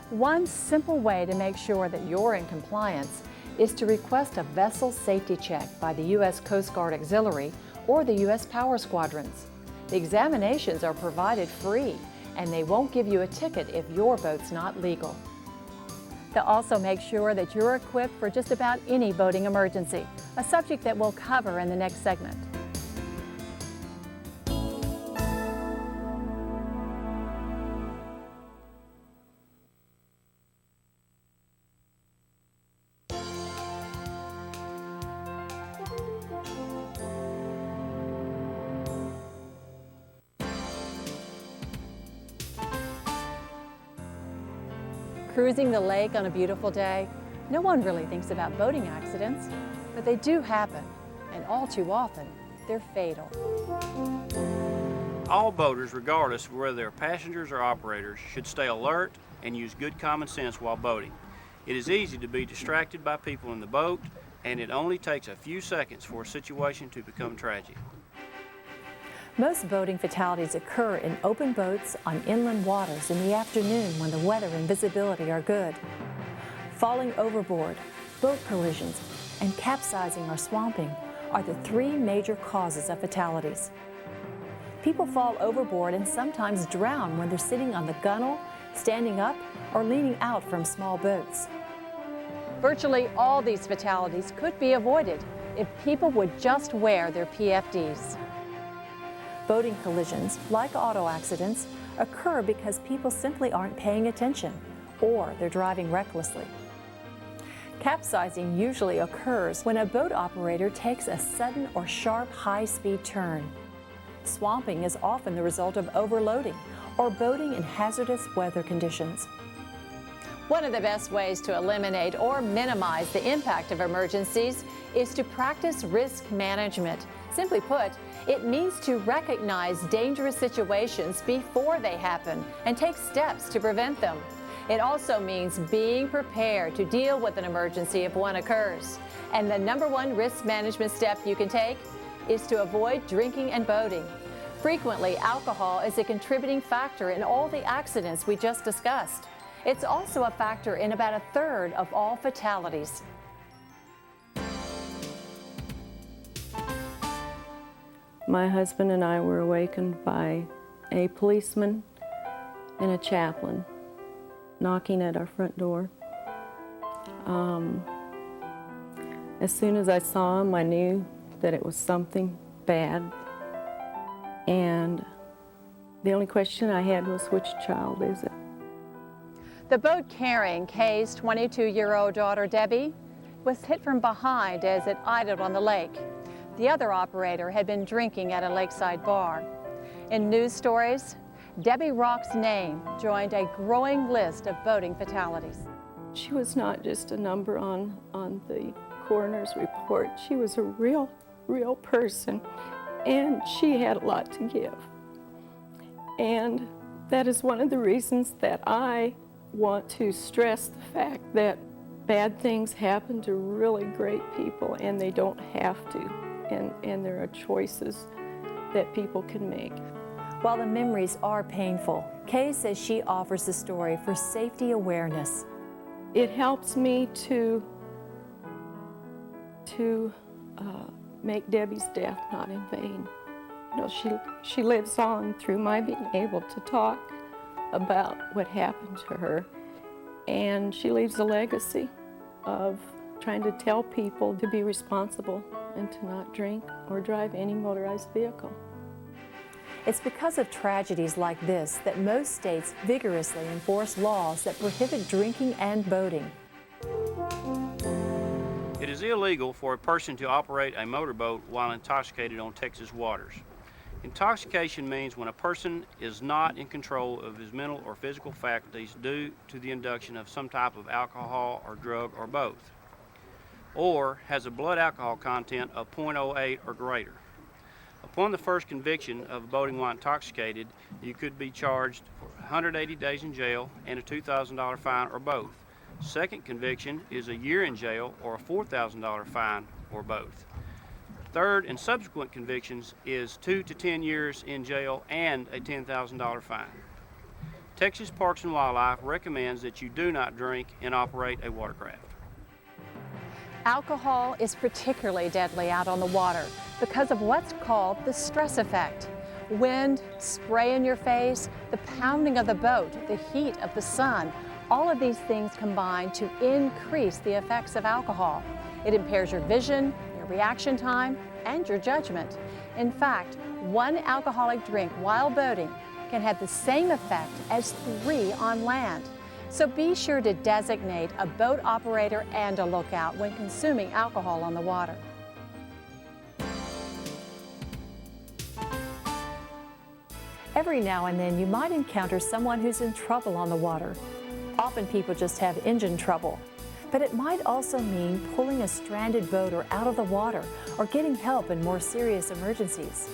One simple way to make sure that you're in compliance is to request a vessel safety check by the U.S. Coast Guard Auxiliary or the U.S. Power Squadrons. The examinations are provided free, and they won't give you a ticket if your boat's not legal. They'll also make sure that you're equipped for just about any boating emergency, a subject that we'll cover in the next segment. Cruising the lake on a beautiful day, no one really thinks about boating accidents, but they do happen, and all too often, they're fatal. All boaters, regardless of whether they're passengers or operators, should stay alert and use good common sense while boating. It is easy to be distracted by people in the boat, and it only takes a few seconds for a situation to become tragic. Most boating fatalities occur in open boats on inland waters in the afternoon when the weather and visibility are good. Falling overboard, boat collisions, and capsizing or swamping are the three major causes of fatalities. People fall overboard and sometimes drown when they're sitting on the gunnel, standing up, or leaning out from small boats. Virtually all these fatalities could be avoided if people would just wear their PFDs. Boating collisions, like auto accidents, occur because people simply aren't paying attention or they're driving recklessly. Capsizing usually occurs when a boat operator takes a sudden or sharp high-speed turn. Swamping is often the result of overloading or boating in hazardous weather conditions. One of the best ways to eliminate or minimize the impact of emergencies is to practice risk management. Simply put, it means to recognize dangerous situations before they happen and take steps to prevent them. It also means being prepared to deal with an emergency if one occurs. And the number one risk management step you can take is to avoid drinking and boating. Frequently, alcohol is a contributing factor in all the accidents we just discussed. It's also a factor in about a third of all fatalities. My husband and I were awakened by a policeman and a chaplain knocking at our front door. As soon as I saw him, I knew that it was something bad. And the only question I had was, which child is it? The boat carrying Kay's 22-year-old daughter, Debbie, was hit from behind as it idled on the lake. The other operator had been drinking at a lakeside bar. In news stories, Debbie Rock's name joined a growing list of boating fatalities. she was not just a number on the coroner's report. She was a real person, and she had a lot to give. And that is one of the reasons that I want to stress the fact that bad things happen to really great people, and they don't have to. And there are choices that people can make. While the memories are painful, Kay says she offers the story for safety awareness. It helps me to make Debbie's death not in vain. You know, she lives on through my being able to talk about what happened to her, and she leaves a legacy of trying to tell people to be responsible and to not drink or drive any motorized vehicle. It's because of tragedies like this that most states vigorously enforce laws that prohibit drinking and boating. It is illegal for a person to operate a motorboat while intoxicated on Texas waters. Intoxication means when a person is not in control of his mental or physical faculties due to the induction of some type of alcohol or drug or both, or has a blood alcohol content of 0.08 or greater. Upon the first conviction of boating while intoxicated, you could be charged for 180 days in jail and a $2,000 fine or both. Second conviction is a year in jail or a $4,000 fine or both. Third and subsequent convictions is 2 to 10 years in jail and a $10,000 fine. Texas Parks and Wildlife recommends that you do not drink and operate a watercraft. Alcohol is particularly deadly out on the water because of what's called the stress effect. Wind, spray in your face, the pounding of the boat, the heat of the sun, all of these things combine to increase the effects of alcohol. It impairs your vision, your reaction time, and your judgment. In fact, one alcoholic drink while boating can have the same effect as 3 on land. So be sure to designate a boat operator and a lookout when consuming alcohol on the water. Every now and then you might encounter someone who's in trouble on the water. Often people just have engine trouble, but it might also mean pulling a stranded boater out of the water or getting help in more serious emergencies.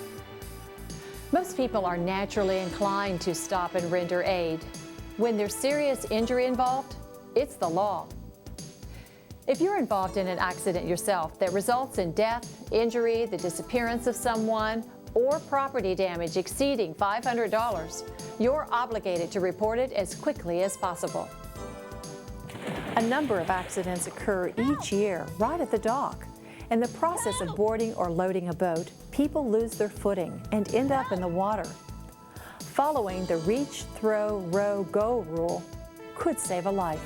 Most people are naturally inclined to stop and render aid. When there's serious injury involved, it's the law. If you're involved in an accident yourself that results in death, injury, the disappearance of someone, or property damage exceeding $500, you're obligated to report it as quickly as possible. A number of accidents occur each year right at the dock. In the process of boarding or loading a boat, people lose their footing and end up in the water. Following the reach, throw, row, go rule could save a life.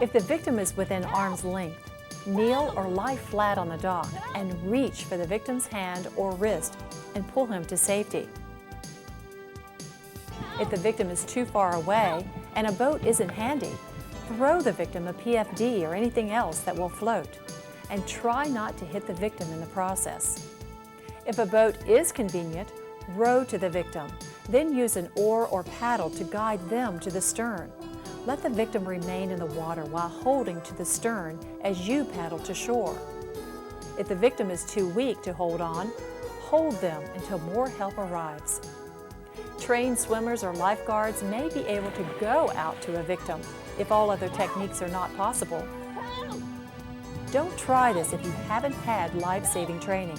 If the victim is within arm's length, kneel or lie flat on the dock and reach for the victim's hand or wrist and pull him to safety. If the victim is too far away and a boat isn't handy, throw the victim a PFD or anything else that will float, and try not to hit the victim in the process. If a boat is convenient, row to the victim, then use an oar or paddle to guide them to the stern. Let the victim remain in the water while holding to the stern as you paddle to shore. If the victim is too weak to hold on, hold them until more help arrives. Trained swimmers or lifeguards may be able to go out to a victim if all other techniques are not possible. Don't try this if you haven't had life-saving training.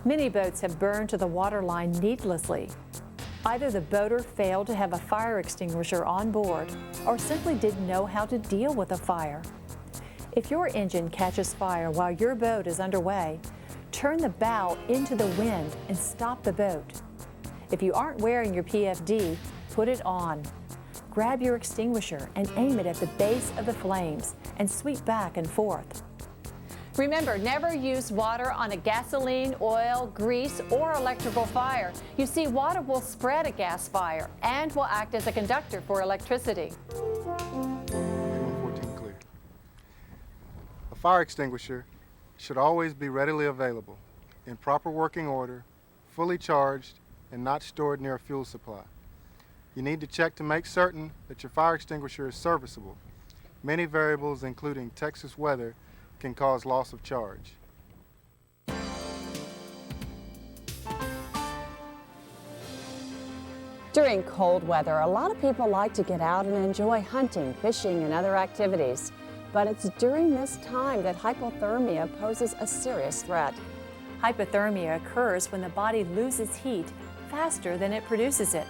Many boats have burned to the waterline needlessly. Either the boater failed to have a fire extinguisher on board or simply didn't know how to deal with a fire. If your engine catches fire while your boat is underway, turn the bow into the wind and stop the boat. If you aren't wearing your PFD, put it on. Grab your extinguisher and aim it at the base of the flames and sweep back and forth. Remember, never use water on a gasoline, oil, grease, or electrical fire. You see, water will spread a gas fire and will act as a conductor for electricity. 114 clear. A fire extinguisher should always be readily available, in proper working order, fully charged, and not stored near a fuel supply. You need to check to make certain that your fire extinguisher is serviceable. Many variables, including Texas weather, can cause loss of charge. During cold weather, a lot of people like to get out and enjoy hunting, fishing, and other activities. But it's during this time that hypothermia poses a serious threat. Hypothermia occurs when the body loses heat faster than it produces it.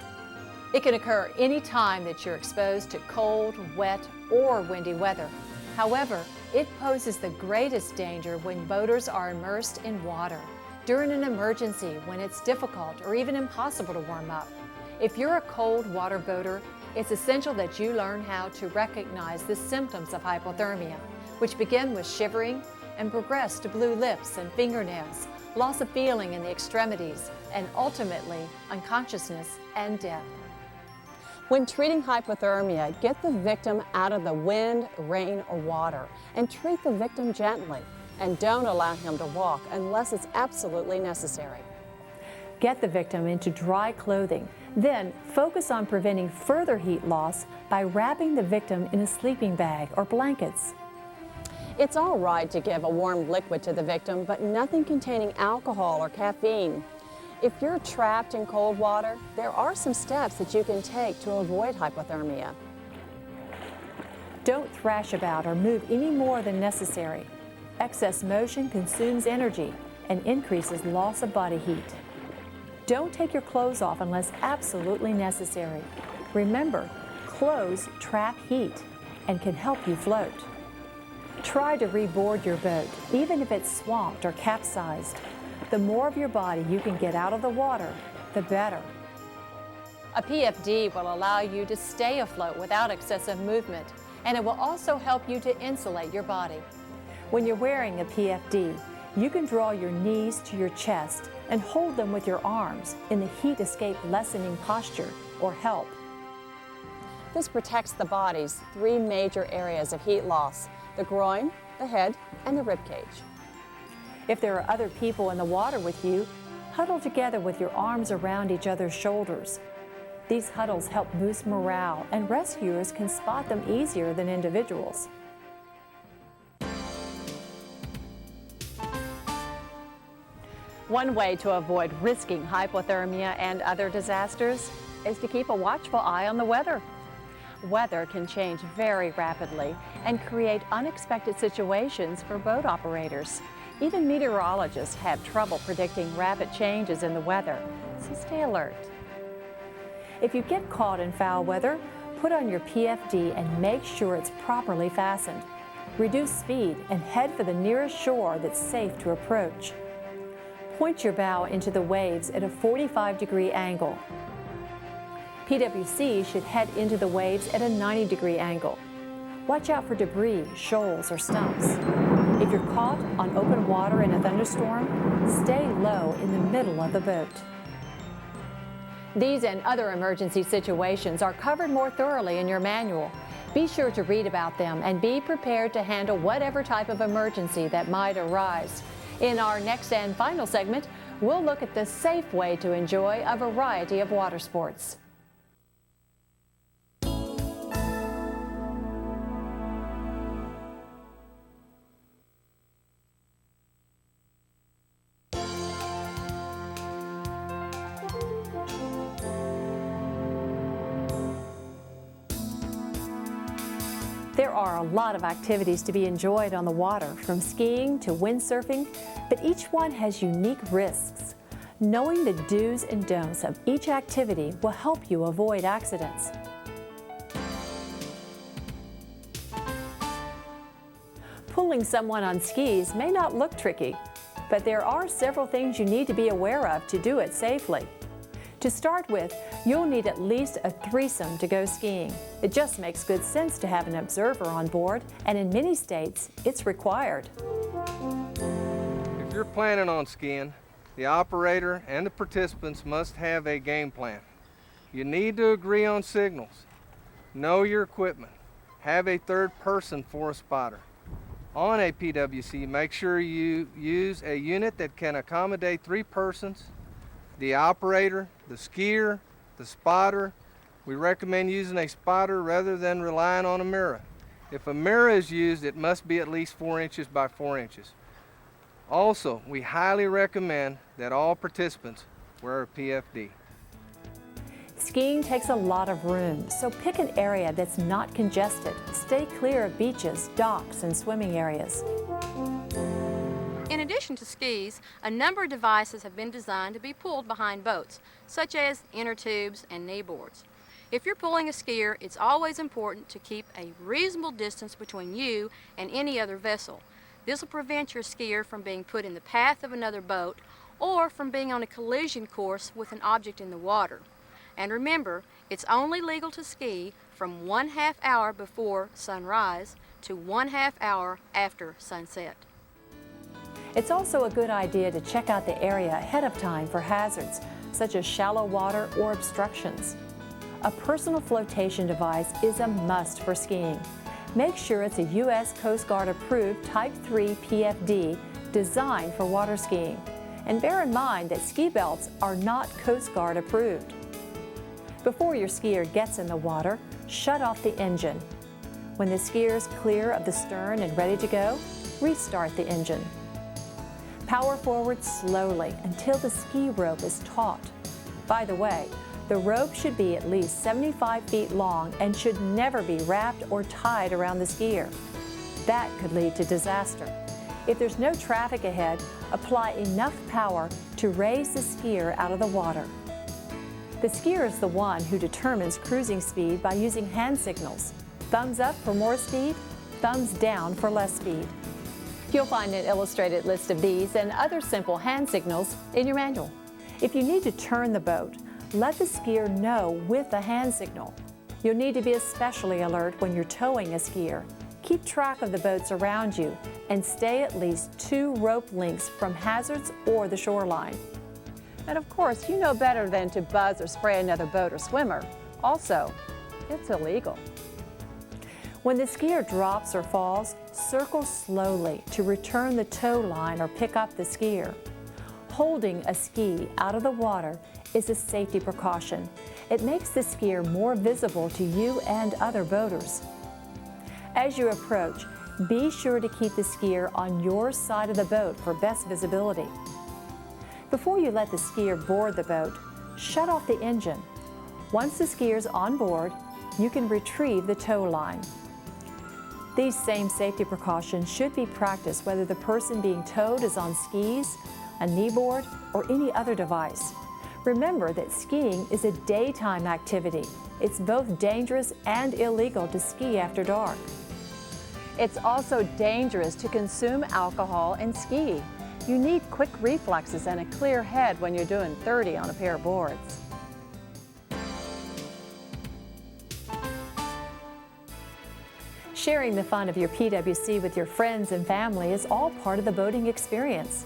It can occur any time that you're exposed to cold, wet, or windy weather. However, it poses the greatest danger when boaters are immersed in water during an emergency when it's difficult or even impossible to warm up. If you're a cold water boater, it's essential that you learn how to recognize the symptoms of hypothermia, which begin with shivering and progress to blue lips and fingernails, loss of feeling in the extremities, and ultimately unconsciousness and death. When treating hypothermia, get the victim out of the wind, rain, or water and treat the victim gently. And don't allow him to walk unless it's absolutely necessary. Get the victim into dry clothing. Then focus on preventing further heat loss by wrapping the victim in a sleeping bag or blankets. It's all right to give a warm liquid to the victim, but nothing containing alcohol or caffeine. If you're trapped in cold water, there are some steps that you can take to avoid hypothermia. Don't thrash about or move any more than necessary. Excess motion consumes energy and increases loss of body heat. Don't take your clothes off unless absolutely necessary. Remember, clothes trap heat and can help you float. Try to reboard your boat, even if it's swamped or capsized. The more of your body you can get out of the water, the better. A PFD will allow you to stay afloat without excessive movement, and it will also help you to insulate your body. When you're wearing a PFD, you can draw your knees to your chest and hold them with your arms in the heat escape lessening posture or help. This protects the body's three major areas of heat loss: the groin, the head, and the rib cage. If there are other people in the water with you, huddle together with your arms around each other's shoulders. These huddles help boost morale, and rescuers can spot them easier than individuals. One way to avoid risking hypothermia and other disasters is to keep a watchful eye on the weather. Weather can change very rapidly and create unexpected situations for boat operators. Even meteorologists have trouble predicting rapid changes in the weather, so stay alert. If you get caught in foul weather, put on your PFD and make sure it's properly fastened. Reduce speed and head for the nearest shore that's safe to approach. Point your bow into the waves at a 45-degree angle. PWC should head into the waves at a 90-degree angle. Watch out for debris, shoals, or stumps. If you're caught on open water in a thunderstorm, stay low in the middle of the boat. These and other emergency situations are covered more thoroughly in your manual. Be sure to read about them and be prepared to handle whatever type of emergency that might arise. In our next and final segment, we'll look at the safe way to enjoy a variety of water sports. There are a lot of activities to be enjoyed on the water, from skiing to windsurfing, but each one has unique risks. Knowing the do's and don'ts of each activity will help you avoid accidents. Pulling someone on skis may not look tricky, but there are several things you need to be aware of to do it safely. To start with, you'll need at least a threesome to go skiing. It just makes good sense to have an observer on board, and in many states, it's required. If you're planning on skiing, the operator and the participants must have a game plan. You need to agree on signals. Know your equipment. Have a third person for a spotter. On a PWC, make sure you use a unit that can accommodate 3 persons the operator, the skier, the spotter. We recommend using a spotter rather than relying on a mirror. If a mirror is used, it must be at least 4 inches by 4 inches. Also, we highly recommend that all participants wear a PFD. Skiing takes a lot of room, so pick an area that's not congested. Stay clear of beaches, docks, and swimming areas. In addition to skis, a number of devices have been designed to be pulled behind boats, such as inner tubes and knee boards. If you're pulling a skier, it's always important to keep a reasonable distance between you and any other vessel. This will prevent your skier from being put in the path of another boat or from being on a collision course with an object in the water. And remember, it's only legal to ski from 1/2 hour before sunrise to 1/2 hour after sunset. It's also a good idea to check out the area ahead of time for hazards, such as shallow water or obstructions. A personal flotation device is a must for skiing. Make sure it's a U.S. Coast Guard approved Type 3 PFD designed for water skiing. And bear in mind that ski belts are not Coast Guard approved. Before your skier gets in the water, shut off the engine. When the skier is clear of the stern and ready to go, restart the engine. Power forward slowly until the ski rope is taut. By the way, the rope should be at least 75 feet long and should never be wrapped or tied around the skier. That could lead to disaster. If there's no traffic ahead, apply enough power to raise the skier out of the water. The skier is the one who determines cruising speed by using hand signals. Thumbs up for more speed, thumbs down for less speed. You'll find an illustrated list of these and other simple hand signals in your manual. If you need to turn the boat, let the skier know with a hand signal. You'll need to be especially alert when you're towing a skier. Keep track of the boats around you and stay at least 2 rope lengths from hazards or the shoreline. And of course, you know better than to buzz or spray another boat or swimmer. Also, it's illegal. When the skier drops or falls, circle slowly to return the tow line or pick up the skier. Holding a ski out of the water is a safety precaution. It makes the skier more visible to you and other boaters. As you approach, be sure to keep the skier on your side of the boat for best visibility. Before you let the skier board the boat, shut off the engine. Once the skier's on board, you can retrieve the tow line. These same safety precautions should be practiced whether the person being towed is on skis, a knee board, or any other device. Remember that skiing is a daytime activity. It's both dangerous and illegal to ski after dark. It's also dangerous to consume alcohol and ski. You need quick reflexes and a clear head when you're doing 30 on a pair of boards. Sharing the fun of your PWC with your friends and family is all part of the boating experience.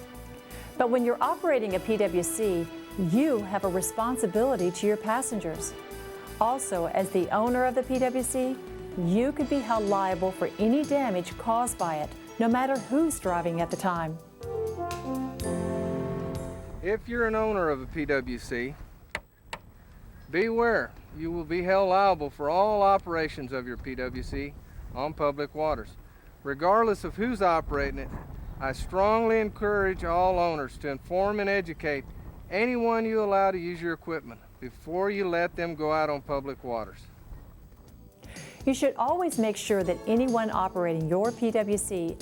But when you're operating a PWC, you have a responsibility to your passengers. Also, as the owner of the PWC, you could be held liable for any damage caused by it, no matter who's driving at the time. If you're an owner of a PWC, beware, you will be held liable for all operations of your PWC on public waters. Regardless of who's operating it, I strongly encourage all owners to inform and educate anyone you allow to use your equipment before you let them go out on public waters. You should always make sure that anyone operating your PWC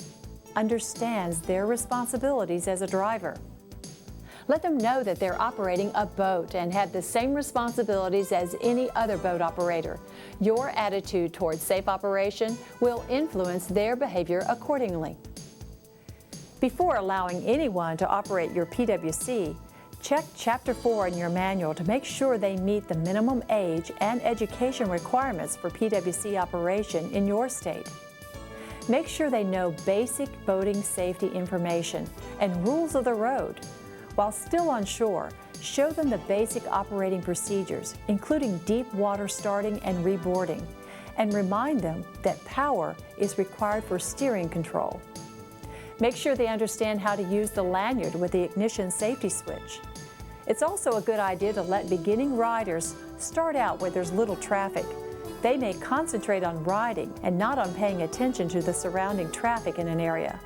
understands their responsibilities as a driver. Let them know that they're operating a boat and have the same responsibilities as any other boat operator. Your attitude towards safe operation will influence their behavior accordingly. Before allowing anyone to operate your PWC, check Chapter 4 in your manual to make sure they meet the minimum age and education requirements for PWC operation in your state. Make sure they know basic boating safety information and rules of the road. While still on shore, show them the basic operating procedures, including deep water starting and reboarding, and remind them that power is required for steering control. Make sure they understand how to use the lanyard with the ignition safety switch. It's also a good idea to let beginning riders start out where there's little traffic. They may concentrate on riding and not on paying attention to the surrounding traffic in an area.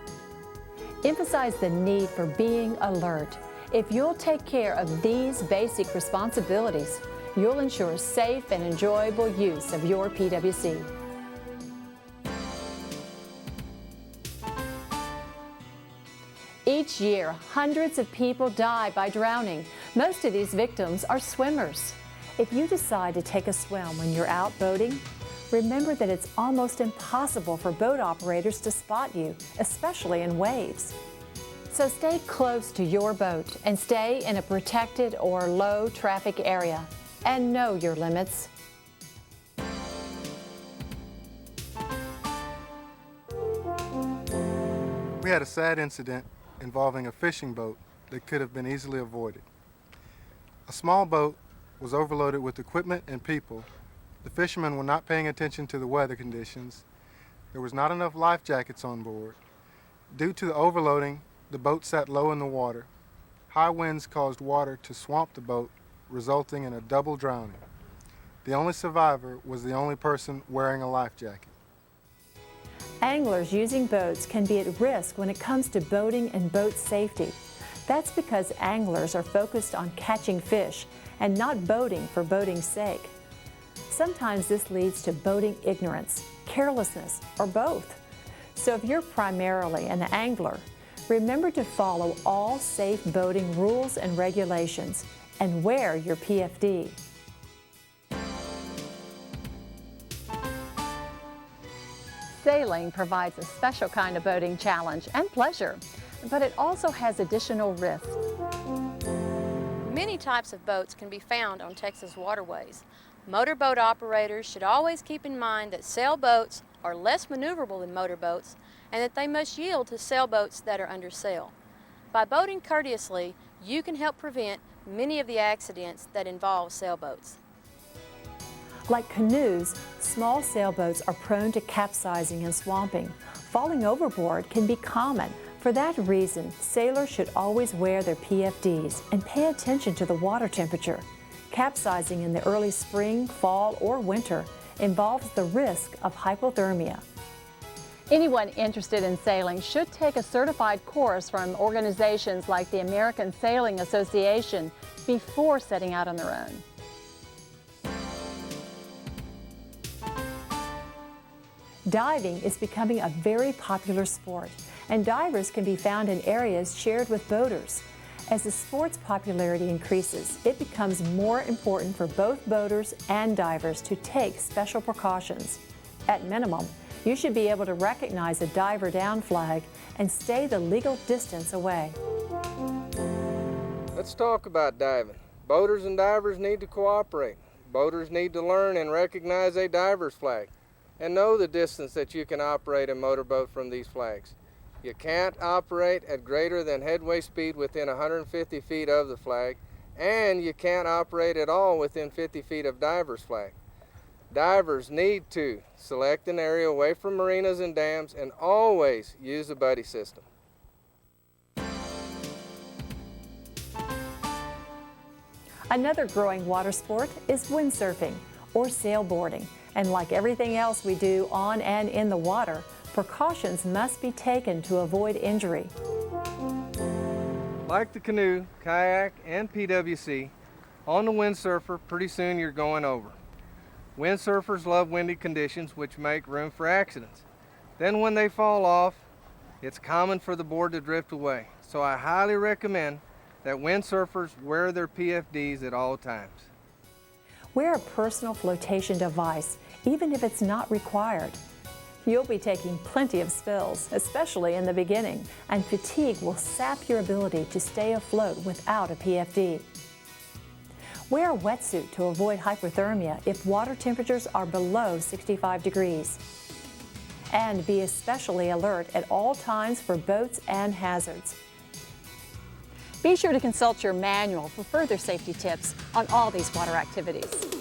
Emphasize the need for being alert. If you'll take care of these basic responsibilities, you'll ensure safe and enjoyable use of your PWC. Each year, hundreds of people die by drowning. Most of these victims are swimmers. If you decide to take a swim when you're out boating, remember that it's almost impossible for boat operators to spot you, especially in waves. So stay close to your boat and stay in a protected or low traffic area, and know your limits. We had a sad incident involving a fishing boat that could have been easily avoided. A small boat was overloaded with equipment and people. The fishermen were not paying attention to the weather conditions. There was not enough life jackets on board. Due to the overloading, the boat sat low in the water. High winds caused water to swamp the boat, resulting in a double drowning. The only survivor was the only person wearing a life jacket. Anglers using boats can be at risk when it comes to boating and boat safety. That's because anglers are focused on catching fish and not boating for boating's sake. Sometimes this leads to boating ignorance, carelessness, or both. So if you're primarily an angler, remember to follow all safe boating rules and regulations and wear your PFD. Sailing provides a special kind of boating challenge and pleasure, but it also has additional risks. Many types of boats can be found on Texas waterways. Motorboat operators should always keep in mind that sailboats are less maneuverable than motorboats and that they must yield to sailboats that are under sail. By boating courteously, you can help prevent many of the accidents that involve sailboats. Like canoes, small sailboats are prone to capsizing and swamping. Falling overboard can be common. For that reason, sailors should always wear their PFDs and pay attention to the water temperature. Capsizing in the early spring, fall, or winter involves the risk of hypothermia. Anyone interested in sailing should take a certified course from organizations like the American Sailing Association before setting out on their own. Diving is becoming a very popular sport, and divers can be found in areas shared with boaters. As the sport's popularity increases, it becomes more important for both boaters and divers to take special precautions. At minimum, you should be able to recognize a diver down flag and stay the legal distance away. Let's talk about diving. Boaters and divers need to cooperate. Boaters need to learn and recognize a diver's flag and know the distance that you can operate a motorboat from these flags. You can't operate at greater than headway speed within 150 feet of the flag, and you can't operate at all within 50 feet of diver's flag. Divers need to select an area away from marinas and dams and always use a buddy system. Another growing water sport is windsurfing or sailboarding. And like everything else we do on and in the water, precautions must be taken to avoid injury. Like the canoe, kayak, and PWC, on the windsurfer, pretty soon you're going over. Windsurfers love windy conditions, which make room for accidents. Then when they fall off, it's common for the board to drift away. So I highly recommend that windsurfers wear their PFDs at all times. Wear a personal flotation device, even if it's not required. You'll be taking plenty of spills, especially in the beginning, and fatigue will sap your ability to stay afloat without a PFD. Wear a wetsuit to avoid hypothermia if water temperatures are below 65 degrees. And be especially alert at all times for boats and hazards. Be sure to consult your manual for further safety tips on all these water activities.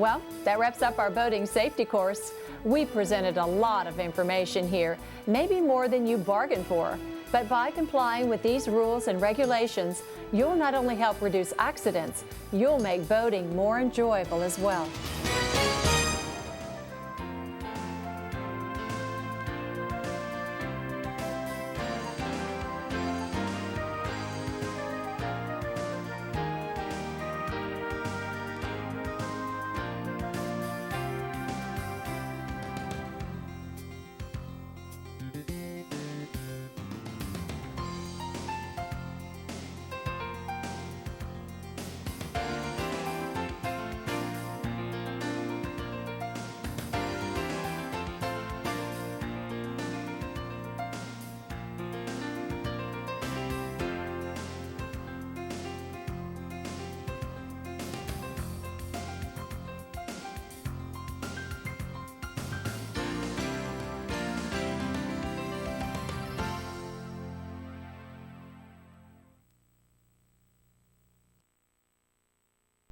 Well, that wraps up our boating safety course. We presented a lot of information here, maybe more than you bargained for. But by complying with these rules and regulations, you'll not only help reduce accidents, you'll make boating more enjoyable as well.